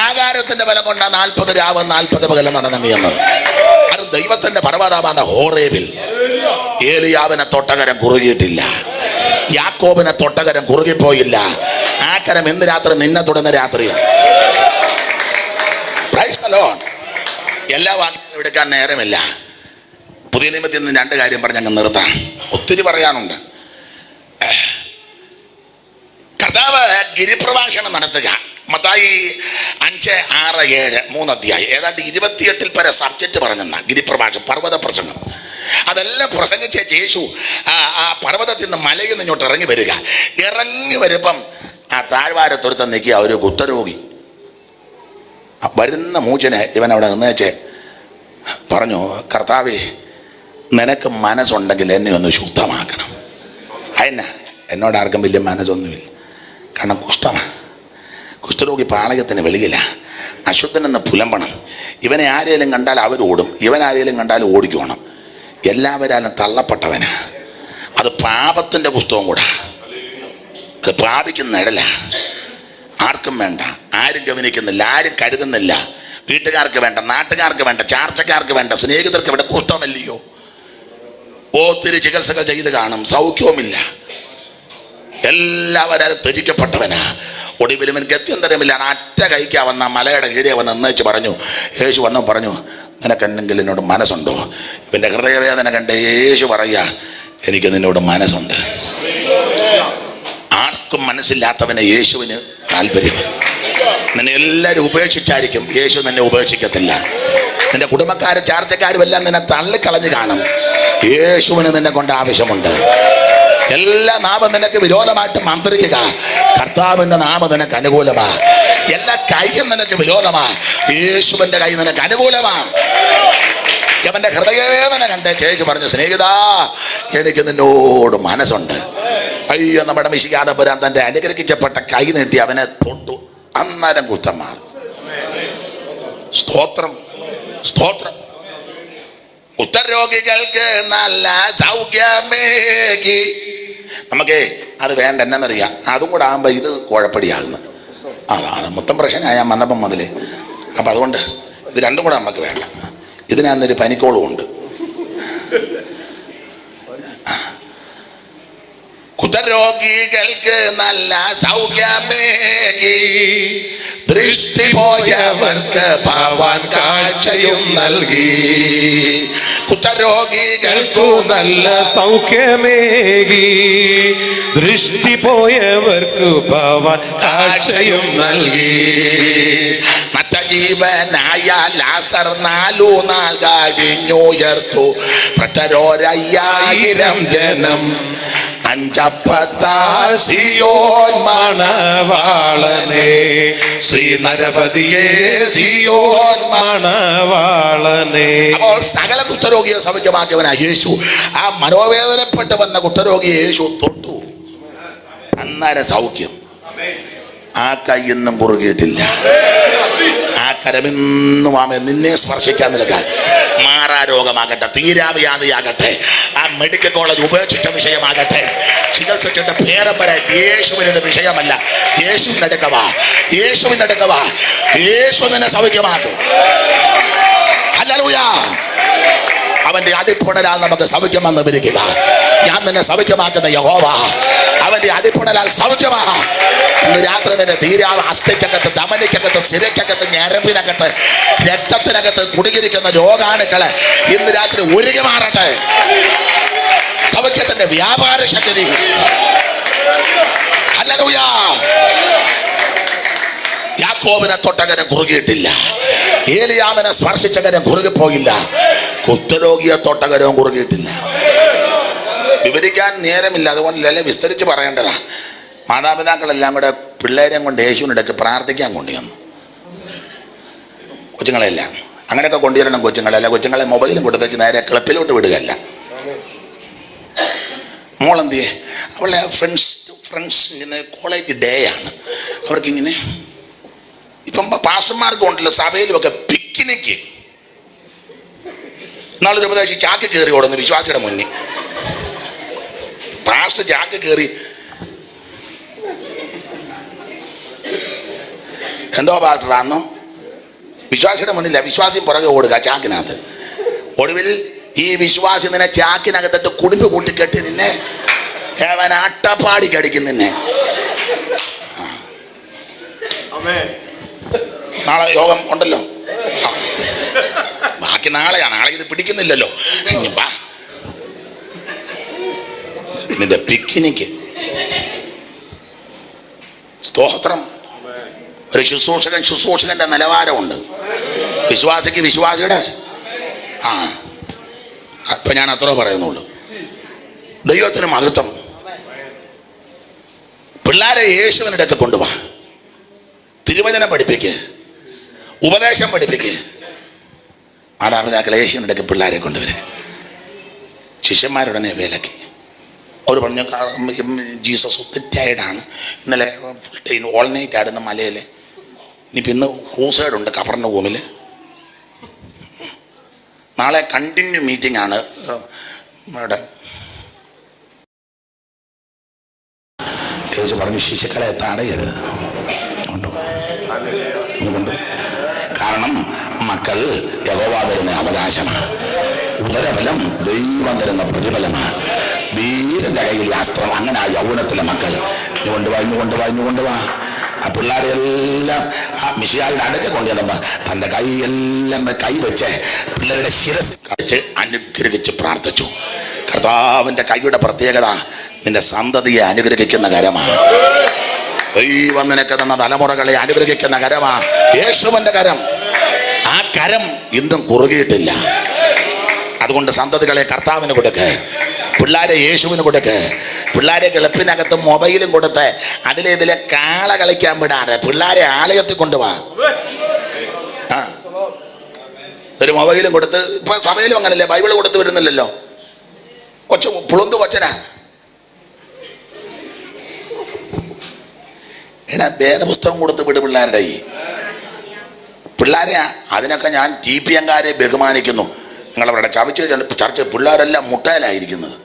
Speaker 1: ആകാരത്തിന്റെ ബലം കൊണ്ടാ 40 രാവ് 40 പകലും നടന്നെന്നത്. അത് ദൈവത്തിന്റെ പർവ്വതമായ ഹോറേബിൽ ഏലിയാവിനെ തൊട്ടകരം കുറുകിയിട്ടില്ല. യാക്കോബിനെ തൊട്ടകരം കുറുകിപ്പോയില്ല. ആ കരം ഇന്ന് രാത്രി നിന്നെ തുടർന്ന രാത്രിയാണ്. Price the Lord. എല്ലാ വാക്കുകളും എടുക്കാൻ നേരമില്ല. പുതിയ നിയമത്തിൽ നിന്ന് 2 കാര്യം പറഞ്ഞ് അങ്ങ് നിർത്താം. ഒത്തിരി പറയാനുണ്ട്. കർത്താവ് ഗിരിപ്രഭാഷണം നടത്തുക. മത്തായി 5, 6, 7 3 അധ്യായം ഏതാണ്ട് 28 പര സബ്ജക്റ്റ് പറഞ്ഞെന്ന ഗിരിപ്രഭാഷണം, പർവ്വത പ്രസംഗം. അതെല്ലാം പ്രസംഗിച്ച യേശു ആ പർവ്വതത്തിൽ നിന്ന് മലയിൽ നിന്ന് ഇങ്ങോട്ട് ഇറങ്ങി വരിക. ഇറങ്ങി വരുമ്പം ആ താഴ്വാരത്തൊരുത്തം നിൽക്കുക ഒരു കുഷ്ഠരോഗി. വരുന്ന മൂച്ചനെ ഇവൻ അവിടെ നിന്നേച്ച് പറഞ്ഞു, കർത്താവേ, നിനക്ക് മനസ്സുണ്ടെങ്കിൽ എന്നെ ഒന്ന് ശുദ്ധമാക്കണം. അതെന്നാ? എന്നോട് ആർക്കും വലിയ മനസ്സൊന്നുമില്ല. കാരണം കുഷ്ഠരോഗി പാളയത്തിന് വെളിയില്ല. അശുദ്ധനെന്ന് പുലമ്പണം. ഇവനെ ആരെങ്കിലും കണ്ടാൽ അവരോടും, ഇവൻ ആരെങ്കിലും കണ്ടാൽ ഓടിക്കോണം. എല്ലാവരാലും തള്ളപ്പെട്ടവനാ. അത് പാപത്തിന്റെ പുസ്തകം കൂടാ. അത് പ്രാപിക്കുന്ന ഇടല. ആർക്കും വേണ്ട, ആരും ഗവനിക്കുന്നില്ല, ആരും കരുതുന്നില്ല. വീട്ടുകാർക്ക് വേണ്ട, നാട്ടുകാർക്ക് വേണ്ട, ചാർച്ചക്കാർക്ക് വേണ്ട, സ്നേഹിതർക്ക് ഇവിടെ കുറ്റമല്ലയോ? ഒത്തിരി ചികിത്സകൾ ചെയ്ത് കാണും, സൗഖ്യവുമില്ല. എല്ലാവരും അത് ത്യജിക്കപ്പെട്ടവനാ. ഒടുവിലും എനിക്ക് ഗത്യന്തരമില്ല. അറ്റ കഴിക്കാവന്ന മലയുടെ കീഴെ വന്ന് എന്നേച്ച് പറഞ്ഞു. യേശു വന്നു പറഞ്ഞു, നിനക്ക് എന്തെങ്കിലും എന്നോട് മനസ്സുണ്ടോ? ഇവൻ്റെ ഹൃദയവേദന കണ്ട് യേശു പറയുക, എനിക്ക് നിന്നോട് മനസ്സുണ്ട്. ആർക്കും മനസ്സില്ലാത്തവനെ യേശുവിന് താല്പര്യം. നിന്നെ എല്ലാവരും ഉപേക്ഷിച്ചായിരിക്കും, യേശു നിന്നെ ഉപേക്ഷിക്കത്തില്ല. നിന്റെ കുടുംബക്കാരും ചാർച്ചക്കാരും എല്ലാം നിന്നെ തള്ളിക്കളഞ്ഞ് കാണും. യേശുവിന് നിന്നെ കൊണ്ട് ആവശ്യമുണ്ട്. എല്ലാ നാമം നിനക്ക് വിരോധമായിട്ട് മന്ത്രിക്കുക, കർത്താവിന്റെ നാമം നിനക്ക് അനുകൂലമാ. എല്ലാ കൈയും നിനക്ക് വിരോധമാ, യേശുവിന്റെ കൈ നിനക്ക് അനുകൂലമാ. അവന്റെ ഹൃദയവേദന കണ്ട് ചേച്ചി പറഞ്ഞു, സ്നേഹിതാ, എനിക്ക് നിന്നോട് മനസ്സുണ്ട്. അയ്യോ, നമ്മുടെ മിശിഹാതമ്പുരാൻ തന്റെ അനുഗ്രഹിക്കപ്പെട്ട കൈ നീട്ടി അവനെ തൊട്ടു. അന്നേരം കുറ്റം മാറും. സ്തോത്രം, സ്തോത്രം. കുഷ്ഠരോഗികൾക്ക് നല്ല സൗഖ്യമേകി. നമുക്ക് അത് വേണ്ട, എന്നറിയാം. അതും കൂടെ ആകുമ്പോ ഇത് കുഴപ്പടിയാകുന്നു. അതാണ് മൊത്തം പ്രശ്നമായ മന്നപ്പം മുതല്. അപ്പൊ അതുകൊണ്ട് ഇത് രണ്ടും കൂടെ നമുക്ക് വേണ്ട. ഇതിനന്നൊരു പനിക്കോളും ഉണ്ട്. കുഷ്ഠരോഗികൾക്ക് നല്ല സൗഖ്യമേകി, ദൃഷ്ടി പോയവർക്ക് ഭവാൻ കാഴ്ചയും നൽകി. കുഷ്ഠരോഗികൾക്കു നല്ല
Speaker 2: സൗഖ്യമേകി, ദൃഷ്ടി പോയവർക്ക് ഭവാൻ കാഴ്ചയും നൽകി.
Speaker 1: ജീവനായ ലാസർ 4 നാൾ കഴിഞ്ഞുയർത്തു. പ്രട്ടരോരയ്യായിരം ജനം അഞ്ചപ്പത്താൽ സിയോൻ
Speaker 2: മണവാളനെ, ശ്രീ നരപതിയെ സിയോൻ മണവാളനെ.
Speaker 1: അപ്പോൾ സകല കുഷ്ഠരോഗിയെ സൗഖ്യമാക്കിയവനാ യേശു. ആ മനോവേദനപ്പെട്ട് വന്ന കുഷ്ഠരോഗിയെ യേശു തൊട്ടു. അന്നേരം സൗഖ്യം. ആ കൈയൊന്നും കുറുകിയിട്ടില്ല. ആ കരമെന്നും ആമേ നിന്നെ സ്പർശിക്കാൻ നിൽക്കാൻ. മാറാരോഗമാകട്ടെ, തീരാവ്യാധിയാകട്ടെ, ആ മെഡിക്കൽ കോളേജ് ഉപേക്ഷിച്ച വിഷയമാകട്ടെ, ചികിത്സിച്ചിട്ട് പേരം വരെ യേശുവിനത് വിഷയമല്ല. യേശുവിനടുക്കവാ, യേശുവിനടുക്കവാ. യേശു നിന്നെ സൗഖ്യമാക്കും. ഹല്ലേലൂയ. അവന്റെ അടിപ്പുണരാൽ നമുക്ക് സൗഖ്യം വന്ന് വിരിക്കുക. ഞാൻ നിന്നെ സൗഖ്യമാക്കുന്ന യഹോവ. അവന്റെ അടിപ്പുണരാൽ സൗഖ്യമാ. ഇന്ന് രാത്രി നിന്റെ തീരാവ് അസ്ഥിക്കകത്ത്, ധമനിക്കകത്ത്, സിരയ്ക്കകത്ത്, ഞരമ്പിനകത്ത്, രക്തത്തിനകത്ത് കുടുങ്ങിയിരിക്കുന്ന രോഗാണുക്കളെ ഇന്ന് രാത്രി ഉരുകി മാറട്ടെ. സൗഖ്യത്തിന്റെ വ്യാപാര ശക്തി. ഹല്ലേലൂയ. യാക്കോബിനെ തൊട്ടകരം കുറുകിയിട്ടില്ല. ഏലിയാവിനെ സ്പർശിച്ചകരം കുറുകിപ്പോയില്ല. കുഷ്ഠരോഗിയെ തൊട്ടകരവും കുറുകിയിട്ടില്ല. വിവരിക്കാൻ നേരമില്ല, അതുകൊണ്ടല്ലേ വിസ്തരിച്ച് പറയേണ്ടതാ. മാതാപിതാക്കളെല്ലാം കൂടെ പിള്ളേരെയും കൊണ്ട് യേശുവിനിടയ്ക്ക് പ്രാർത്ഥിക്കാൻ കൊണ്ടുവന്നു. കൊച്ചുങ്ങളെല്ലാം അങ്ങനെയൊക്കെ കൊണ്ടുവരണം. കൊച്ചുങ്ങളെ മൊബൈലും കൊടുത്തേച്ച് നേരെ ക്ലബിലോട്ട് വിടുകയല്ല. മോളെന്തിയെ? അവളുടെ ഫ്രണ്ട്സ് ഇങ്ങനെ കോളേജ് ഡേ ആണ്. അവർക്കിങ്ങനെ ഇപ്പം പാസ്റ്റർമാർക്ക് ഉണ്ടല്ലോ സഭയിലുമൊക്കെ പിക്നിക്ക്. നാളൊരു ഉപദേശി ചാക്ക് കയറി ഓടുന്നു വിശ്വാസിയുടെ മുന്നിൽ. പാസ്റ്റർ ചാക്ക് കയറി എന്തോ പാസ്റ്ററാന്നോ വിശ്വാസിയുടെ മുന്നില്ല, വിശ്വാസി പുറകെ ഓടുക ചാക്കിനകത്ത്. ഒടുവിൽ ഈ വിശ്വാസി നിന്നെ ചാക്കിനകത്തിട്ട് കുടുംബ കൂട്ടിക്കെട്ടി നിന്നെ അവൻ അട്ടപ്പാടി കടിക്കും നിന്നെ. നാളെ യോഗം ഉണ്ടല്ലോ, ബാക്കി നാളെയാണ്. നാളെ ഇത് പിടിക്കുന്നില്ലല്ലോ. നിന്റെ പിക്നിക്ക്. സ്തോത്രം. ഒരു ശുശ്രൂഷകന്റെ നിലവാരമുണ്ട്. വിശ്വാസിക്ക് വിശ്വാസിയുടെ. അപ്പൊ ഞാൻ അത്ര പറയുന്നുള്ളൂ. ദൈവത്തിന് മഹത്വം. പിള്ളേരെ യേശുവിനിടയ്ക്ക് കൊണ്ടുപോവാ. തിരുവചനം പഠിപ്പിക്കുക, ഉപദേശം പഠിപ്പിക്കുക. മാതാപിതാക്കൾ യേശുവിനിടയ്ക്ക് പിള്ളേരെ കൊണ്ടുവരും. ശിഷ്യന്മാരുടനെ വേലയ്ക്ക്. അവർ പറഞ്ഞു, ജീസസ് തെറ്റായിട്ടാണ്. ഇന്നലെ ഫുൾ ടൈം ഓൾ നൈറ്റ് ആടുന്ന മലയിൽ. ഇനിയിപ്പോൾ ഇന്ന് ക്രൂസൈഡ് ഉണ്ട് കഫർനഹൂമിൽ. നാളെ കണ്ടിന്യൂ മീറ്റിംഗ് ആണ് ഇവിടെ. യേശു പറഞ്ഞു, ശിശുക്കളെ തടയരുത്, കാരണം മക്കൾ യഹോവ തരുന്ന അവകാശമാണ്. ഉദരബലം ദൈവം തരുന്ന പ്രതിഫലമാണ്. വീരന്റെ കയ്യിൽ അസ്ത്രം. അങ്ങനെ ആ യൗവനത്തിലെ മക്കൾ കൊണ്ടുവാ ആ പിള്ളേരെല്ലാം ആ മിശിഹായുടെ അടുക്ക കൊണ്ടുവരുമ്പോ തന്റെ കൈയെല്ലാം കൈവച്ച് പിള്ളേരുടെ ശിരസ് കഴിച്ച് അനുഗ്രഹിച്ച് പ്രാർത്ഥിച്ചു. കർത്താവിന്റെ കൈയുടെ പ്രത്യേകത നിന്റെ സന്തതിയെ അനുഗ്രഹിക്കുന്ന കരമാണ്. ദൈവം നിനക്ക് തന്ന തലമുറകളെ അനുഗ്രഹിക്കുന്ന കരമാ യേശുവിന്റെ കരം. ആ കരം ഇന്നും കുറുകിയിട്ടില്ല. അതുകൊണ്ട് സന്തതികളെ കർത്താവിന് കൊടുക്ക്, പിള്ളേരെ യേശുവിന് കൊടുക്ക്. പിള്ളേരെ കിളപ്പിനകത്ത് മൊബൈലും കൊടുത്ത് അതിലെ കാള കളിക്കാൻ വിടാറ് പിള്ളേരെ ആലയത്തിൽ കൊണ്ടുപോവാ. ഒരു മൊബൈലും കൊടുത്ത്, ഇപ്പൊ സഭയിലും അങ്ങനല്ലേ, ബൈബിള് കൊടുത്ത് വരുന്നില്ലല്ലോ. പുളുന്തു കൊച്ചനാ. എടാ വേദപുസ്തകം കൊടുത്ത് വിട് പിള്ളേരുടെ ഈ പിള്ളേരെ. അതിനൊക്കെ ഞാൻ TPM-കാരെ ബഹുമാനിക്കുന്നു. നിങ്ങളവിടെ ചർച്ച പിള്ളേരെല്ലാം മുട്ടയിലായിരിക്കുന്നത്.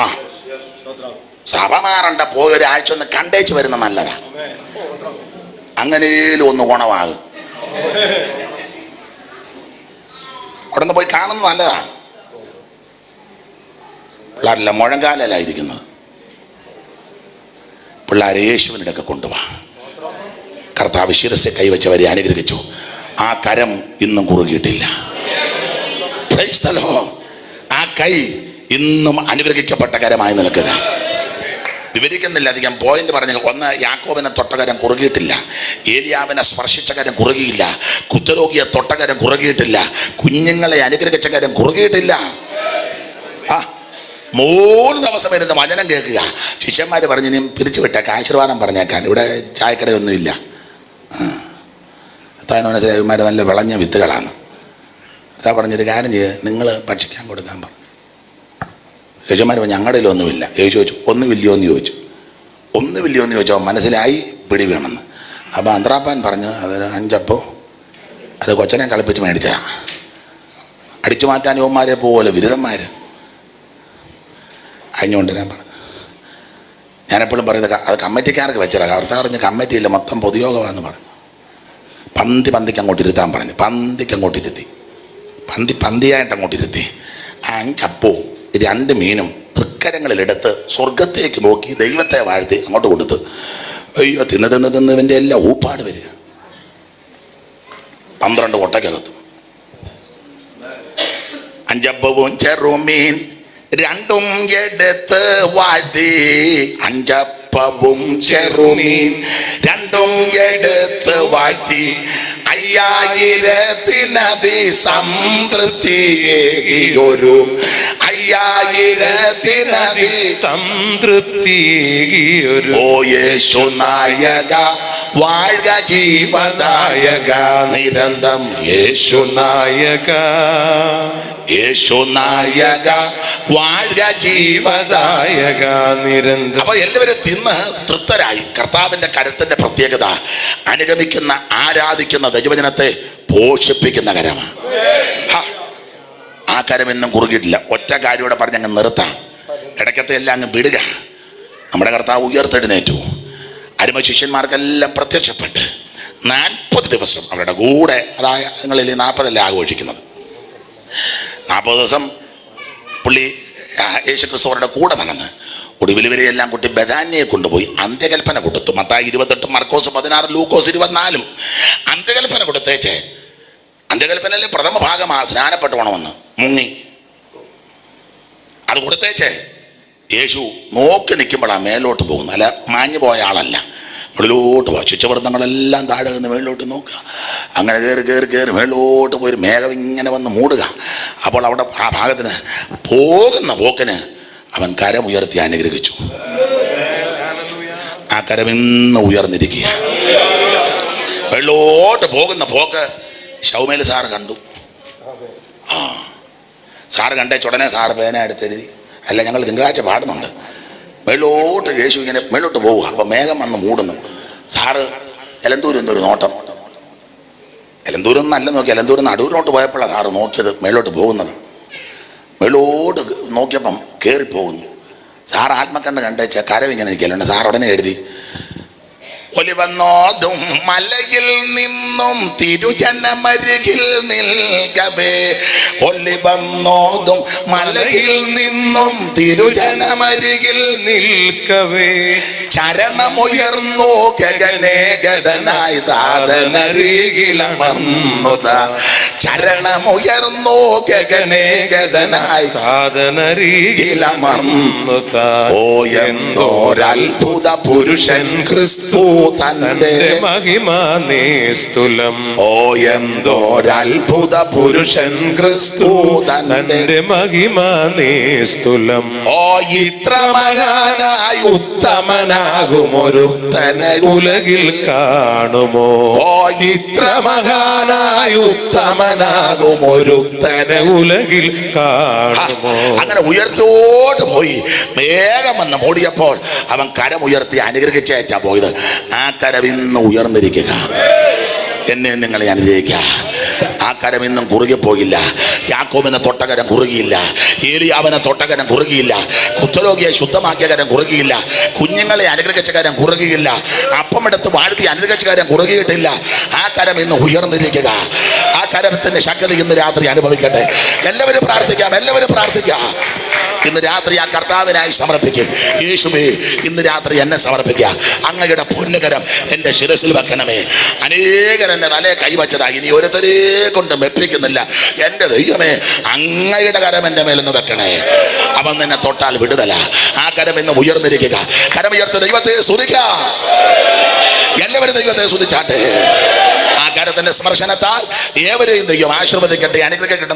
Speaker 1: ആ സഭ മാറണ്ട, പോയി ഒരാഴ്ച ഒന്ന് കണ്ടേച്ച് വരുന്ന നല്ലതാ. അങ്ങനെയും ഒന്ന് ഗുണമാകും. അവിടെ നിന്ന് പോയി കാണുന്നത് നല്ലതാണ്. പിള്ളേരെല്ലാം മുഴങ്കാലായിരിക്കുന്നത്. പിള്ളേരെ യേശുവിനൊക്കെ കൊണ്ടുപോവാ. കർത്താവ് ശിരസ്സെ കൈവച്ചവരെ അനുഗ്രഹിച്ചു. ആ കരം ഇന്നും കുറുകിയിട്ടില്ല. Price the Lord. ആ കൈ ഇന്നും അനുഗ്രഹിക്കപ്പെട്ട കരമായി നിൽക്കുക. വിവരിക്കുന്നില്ല അധികം, പോയിന്റ് പറഞ്ഞു. ഒന്ന്, യാക്കോബിനെ തൊട്ടകരം കുറുകിയിട്ടില്ല. ഏലിയാവിനെ സ്പർശിച്ച കരം കുറുകിയില്ല. കുഷ്ഠരോഗിയെ തൊട്ടകരം കുറുകിയിട്ടില്ല. കുഞ്ഞുങ്ങളെ അനുഗ്രഹിച്ച കരം കുറുകിയിട്ടില്ല. 3 ദിവസം ഇരുന്ന് വചനം കേൾക്കുക. ശിഷ്യന്മാർ പറഞ്ഞ് നീ പിരിച്ചുവിട്ടേക്ക്, ആശീർവാദം പറഞ്ഞേക്കാൻ, ഇവിടെ ചായക്കടയൊന്നുമില്ല. മനസ്സിലായമാർ നല്ല വിളഞ്ഞ വിത്തുകളാണ്. അതാ പറഞ്ഞൊരു കാര്യം ചെയ്ത് നിങ്ങൾ ഭക്ഷിക്കാൻ കൊടുക്കാൻ പറഞ്ഞു. ശിഷ്യന്മാർ പറഞ്ഞു ഞങ്ങളുടെ ഒന്നുമില്ല. യേശു ചോദിച്ചു ഒന്നുമില്ലയോ എന്ന് ചോദിച്ചു. ഒന്നുമില്ലയോ എന്ന് ചോദിച്ചോ മനസ്സിലായി പിടി വീണെന്ന്. അപ്പോൾ അന്ത്രാപ്പാൻ പറഞ്ഞു അതൊരു 5 അപ്പം അത് കൊച്ചനെ കളിപ്പിച്ച് മേടിച്ചാ. അടിച്ചു മാറ്റാൻ യുവന്മാരെ പോലെ ബിരുദന്മാർ അഞ്ഞുകൊണ്ട് ഞാൻ പറഞ്ഞു. ഞാനെപ്പോഴും പറയുന്നത് അത് കമ്മിറ്റിക്കാർക്ക് വെച്ചില്ല. കർത്താവ് പറഞ്ഞ് കമ്മിറ്റിയില്ല, മൊത്തം പൊതുയോഗമാണെന്ന് പറഞ്ഞു. പന്തിക്ക് അങ്ങോട്ട് ഇരുത്താൻ പറഞ്ഞു. പന്തിക്ക് അങ്ങോട്ട് ഇരുത്തി. പന്തിയായിട്ട് അങ്ങോട്ട് ഇരുത്തി. 5 അപ്പവും 2 മീനും തൃക്കരങ്ങളിലെടുത്ത് സ്വർഗത്തേക്ക് നോക്കി ദൈവത്തെ വാഴ്ത്തി അങ്ങോട്ട് കൊടുത്ത്. അയ്യോ തിന്ന് ഇവൻ്റെ എല്ലാം ഊപ്പാട് വരിക. 12 കൊട്ടയ്ക്കകത്ത് 5 അപ്പവും ചെറുമീൻ 2 എടുത്ത് വാഴ്ത്തി. 5 അപ്പവും ചെറുമീൻ 2 എടുത്ത് വാഴ്ത്തി. 5000 സംതൃപ്തിയേകിയൊരു 5000
Speaker 2: സംതൃപ്തിയേകിയൊരു
Speaker 1: ഓ യേശു നായക വാഴ്ക ജീവദായക നിരന്തം. യേശു
Speaker 2: നായക
Speaker 1: യേശു നായക വാഴ്ക ജീവദായക
Speaker 2: നിരന്തരം.
Speaker 1: അപ്പൊ എല്ലാവരും തിന്ന് തൃപ്തരായി. കർത്താവിന്റെ കരത്തിന്റെ പ്രത്യേകത അനുഗമിക്കുന്ന ആരാധിക്കുന്ന ദൈവജനത്തെ പോഷിപ്പിക്കുന്ന കരമാണ്. ആ കരം എന്നും കുറുകിയിട്ടില്ല. ഒറ്റ കാര്യം ഇവിടെ പറഞ്ഞ് അങ്ങ് നിർത്താം. ഇടയ്ക്കത്തെ എല്ലാം അങ്ങ് വിടുക. നമ്മുടെ കർത്താവ് ഉയർത്തെഴുന്നേറ്റു. അരുമ ശിഷ്യന്മാർക്കെല്ലാം പ്രത്യക്ഷപ്പെട്ട് 40 ദിവസം അവരുടെ കൂടെ, അതായത് നിങ്ങളിൽ 40 ആഘോഷിക്കുന്നത്. 40 ദിവസം പുള്ളി യേശുക്രിസ്തുവരുടെ കൂടെ നടന്ന് ഒടുവിൽ ഇവരെയെല്ലാം കൂട്ടി ബഥാന്യയെ കൊണ്ടുപോയി അന്ത്യകൽപ്പന കൊടുത്തു. മത്തായി 28, മർക്കോസ് 16, ലൂക്കോസ് 24 അന്ത്യകൽപ്പന കൊടുത്തേച്ചേ. അന്ത്യകൽപ്പനയിലെ പ്രഥമ ഭാഗമാ സ്നാനപ്പെട്ട് പോണമെന്ന് മുങ്ങി. അത് കൊടുത്തേച്ചേ. യേശു നോക്കി നിൽക്കുമ്പോഴാണ് മേലോട്ട് പോകുന്നത്. അല്ല മാഞ്ഞു പോയ ആളല്ല, മുകളിലോട്ട് പോവാ. ശുചവൃത്തങ്ങളെല്ലാം താഴെ നിന്ന് മേളിലോട്ട് നോക്കുക. അങ്ങനെ കയറി മേളിലോട്ട് പോയി മേഘം ഇങ്ങനെ വന്ന് മൂടുക. അപ്പോൾ അവിടെ ആ ഭാഗത്തിന് പോകുന്ന പോക്കിന് അവൻ കരമുയർത്തി അനുഗ്രഹിച്ചു. ആ കരം ഇന്ന് ഉയർന്നിരിക്കുക. വെള്ളോട്ട് പോകുന്ന പോക്ക് ശൗമേൽ സാറ് കണ്ടു. സാറ് കണ്ടേ ഉടനെ സാറ് പേന എടുത്തെഴുതി. അല്ല ഞങ്ങൾ തിങ്കളാഴ്ച പാടുന്നുണ്ട്. മേളോട്ട് യേശു ഇങ്ങനെ മേളോട്ട് പോവുക. അപ്പം മേഘം വന്ന് മൂടുന്നു. സാറ് എലന്തൂരിൽ നിന്നൊരു നോട്ടം. എലന്തൂരിൽ നിന്നല്ല നോക്കി, എലന്തൂരിൽ നിന്ന് അടൂരിലോട്ട് പോയപ്പോഴാണ് സാറ് നോക്കിയത് മേളോട്ട് പോകുന്നത്. മേളോട്ട് നോക്കിയപ്പം കയറിപ്പോകുന്നു. സാർ ആത്മക്കണ്ണ് കണ്ടേച്ച കരവിങ്ങനെ നിൽക്കലുണ്ട്. സാർ ഉടനെ എഴുതി, ഒലിവന്നോതും മലയിൽ നിന്നും തിരുജനമരികിൽ നിൽക്കവേ. ഒലിവന്നോതും മലയിൽ നിന്നും തിരുജനമരികിൽ
Speaker 2: നിൽക്കവേ
Speaker 1: ചരണമുയർന്നു ഗഗനേ ഗഗനായി താതനരികിലമർന്നുത. ചരണമുയർന്നു ഗഗനേ ഗഗനായി
Speaker 2: താതനരികിലമർന്നുത.
Speaker 1: ഓ എന്തോരത്ഭുത പുരുഷൻ ക്രിസ്തു തന്റെ
Speaker 2: മഹിമാനേ സ്തുലം.
Speaker 1: ഓ എന്തോരത്ഭുത പുരുഷൻ ക്രിസ്തു തന്റെ
Speaker 2: മഹിമാനേ സ്തുലം.
Speaker 1: ഓ ഇത്ര മഹാനായി ഉത്തമനാകുമൊരുത്തനെ
Speaker 2: ഉലകിൽ കാണുമോ?
Speaker 1: ഓ ഇത്ര മഹാനായി ഉത്തമനാകുമൊരുത്തനെ
Speaker 2: ഉലകിൽ കാണുമോ?
Speaker 1: അങ്ങനെ ഉയർത്തോട്ട് പോയി വേഗം വന്ന് മൂടിയപ്പോൾ അവൻ കരമുയർത്തി അനുഗ്രഹിച്ചേറ്റാ പോയത്. ആ കരം ഇന്ന് ഉയർന്നിരിക്കുക. എന്നെ നിങ്ങളെ അനുഗ്രഹിക്കുക. ആ കരം ഇന്നും കുറുകെ പോയില്ല. യാക്കോബിനെ തൊട്ടകരം കുറുകിയില്ല. ഏലിയാവിനെ തൊട്ടകരം കുറുകിയില്ല. കുഷ്ഠരോഗിയെ ശുദ്ധമാക്കിയ കരം കുറുകിയില്ല. കുഞ്ഞുങ്ങളെ അനുഗ്രഹിച്ച കരം കുറുകിയില്ല. അപ്പമെടുത്ത് വാഴ്ത്തി അനുഗ്രഹിച്ച കരം കുറുകിയിട്ടില്ല. ആ കരം ഇന്ന് ഉയർന്നിരിക്കുക. ആ കരത്തിന്റെ ശക്തി ഇന്ന് രാത്രി അനുഭവിക്കട്ടെ. എല്ലാവരും പ്രാർത്ഥിക്കാം, എല്ലാവരും പ്രാർത്ഥിക്കാം. ഇന്ന് രാത്രി ആ കർത്താവിനായി സമർപ്പിക്കുക. യേശുവേ, ഇന്ന് രാത്രി എന്നെ സമർപ്പിക്കുക. അങ്ങയുടെ പൊന്നുകരം എൻ്റെ ശിരസിൽ വെക്കണമേ. അനേകർ എന്നെ തലേ കൈവച്ചതാ, ഇനി ഒരുത്തരെ കൊണ്ട് മെപ്പിക്കുന്നില്ല. എൻ്റെ ദൈവമേ, അങ്ങയുടെ കരം എൻ്റെ മേലൊന്ന് വെക്കണേ. അവൻ നിന്നെ തൊട്ടാൽ വിടുതല. ആ കരം ഇന്ന് ഉയർന്നിരിക്കുക. കരമുയർത്ത് ദൈവത്തെ സ്തുതിക്കുക. എല്ലാവരും ദൈവത്തെ സ്തുതിച്ചാട്ടെ. ആ കരത്തിന്റെ സ്പർശനത്താൽ ഏവരെയും ദൈവം ആശീർവദിക്കട്ടെ, അനുഗ്രഹിക്കട്ടെ.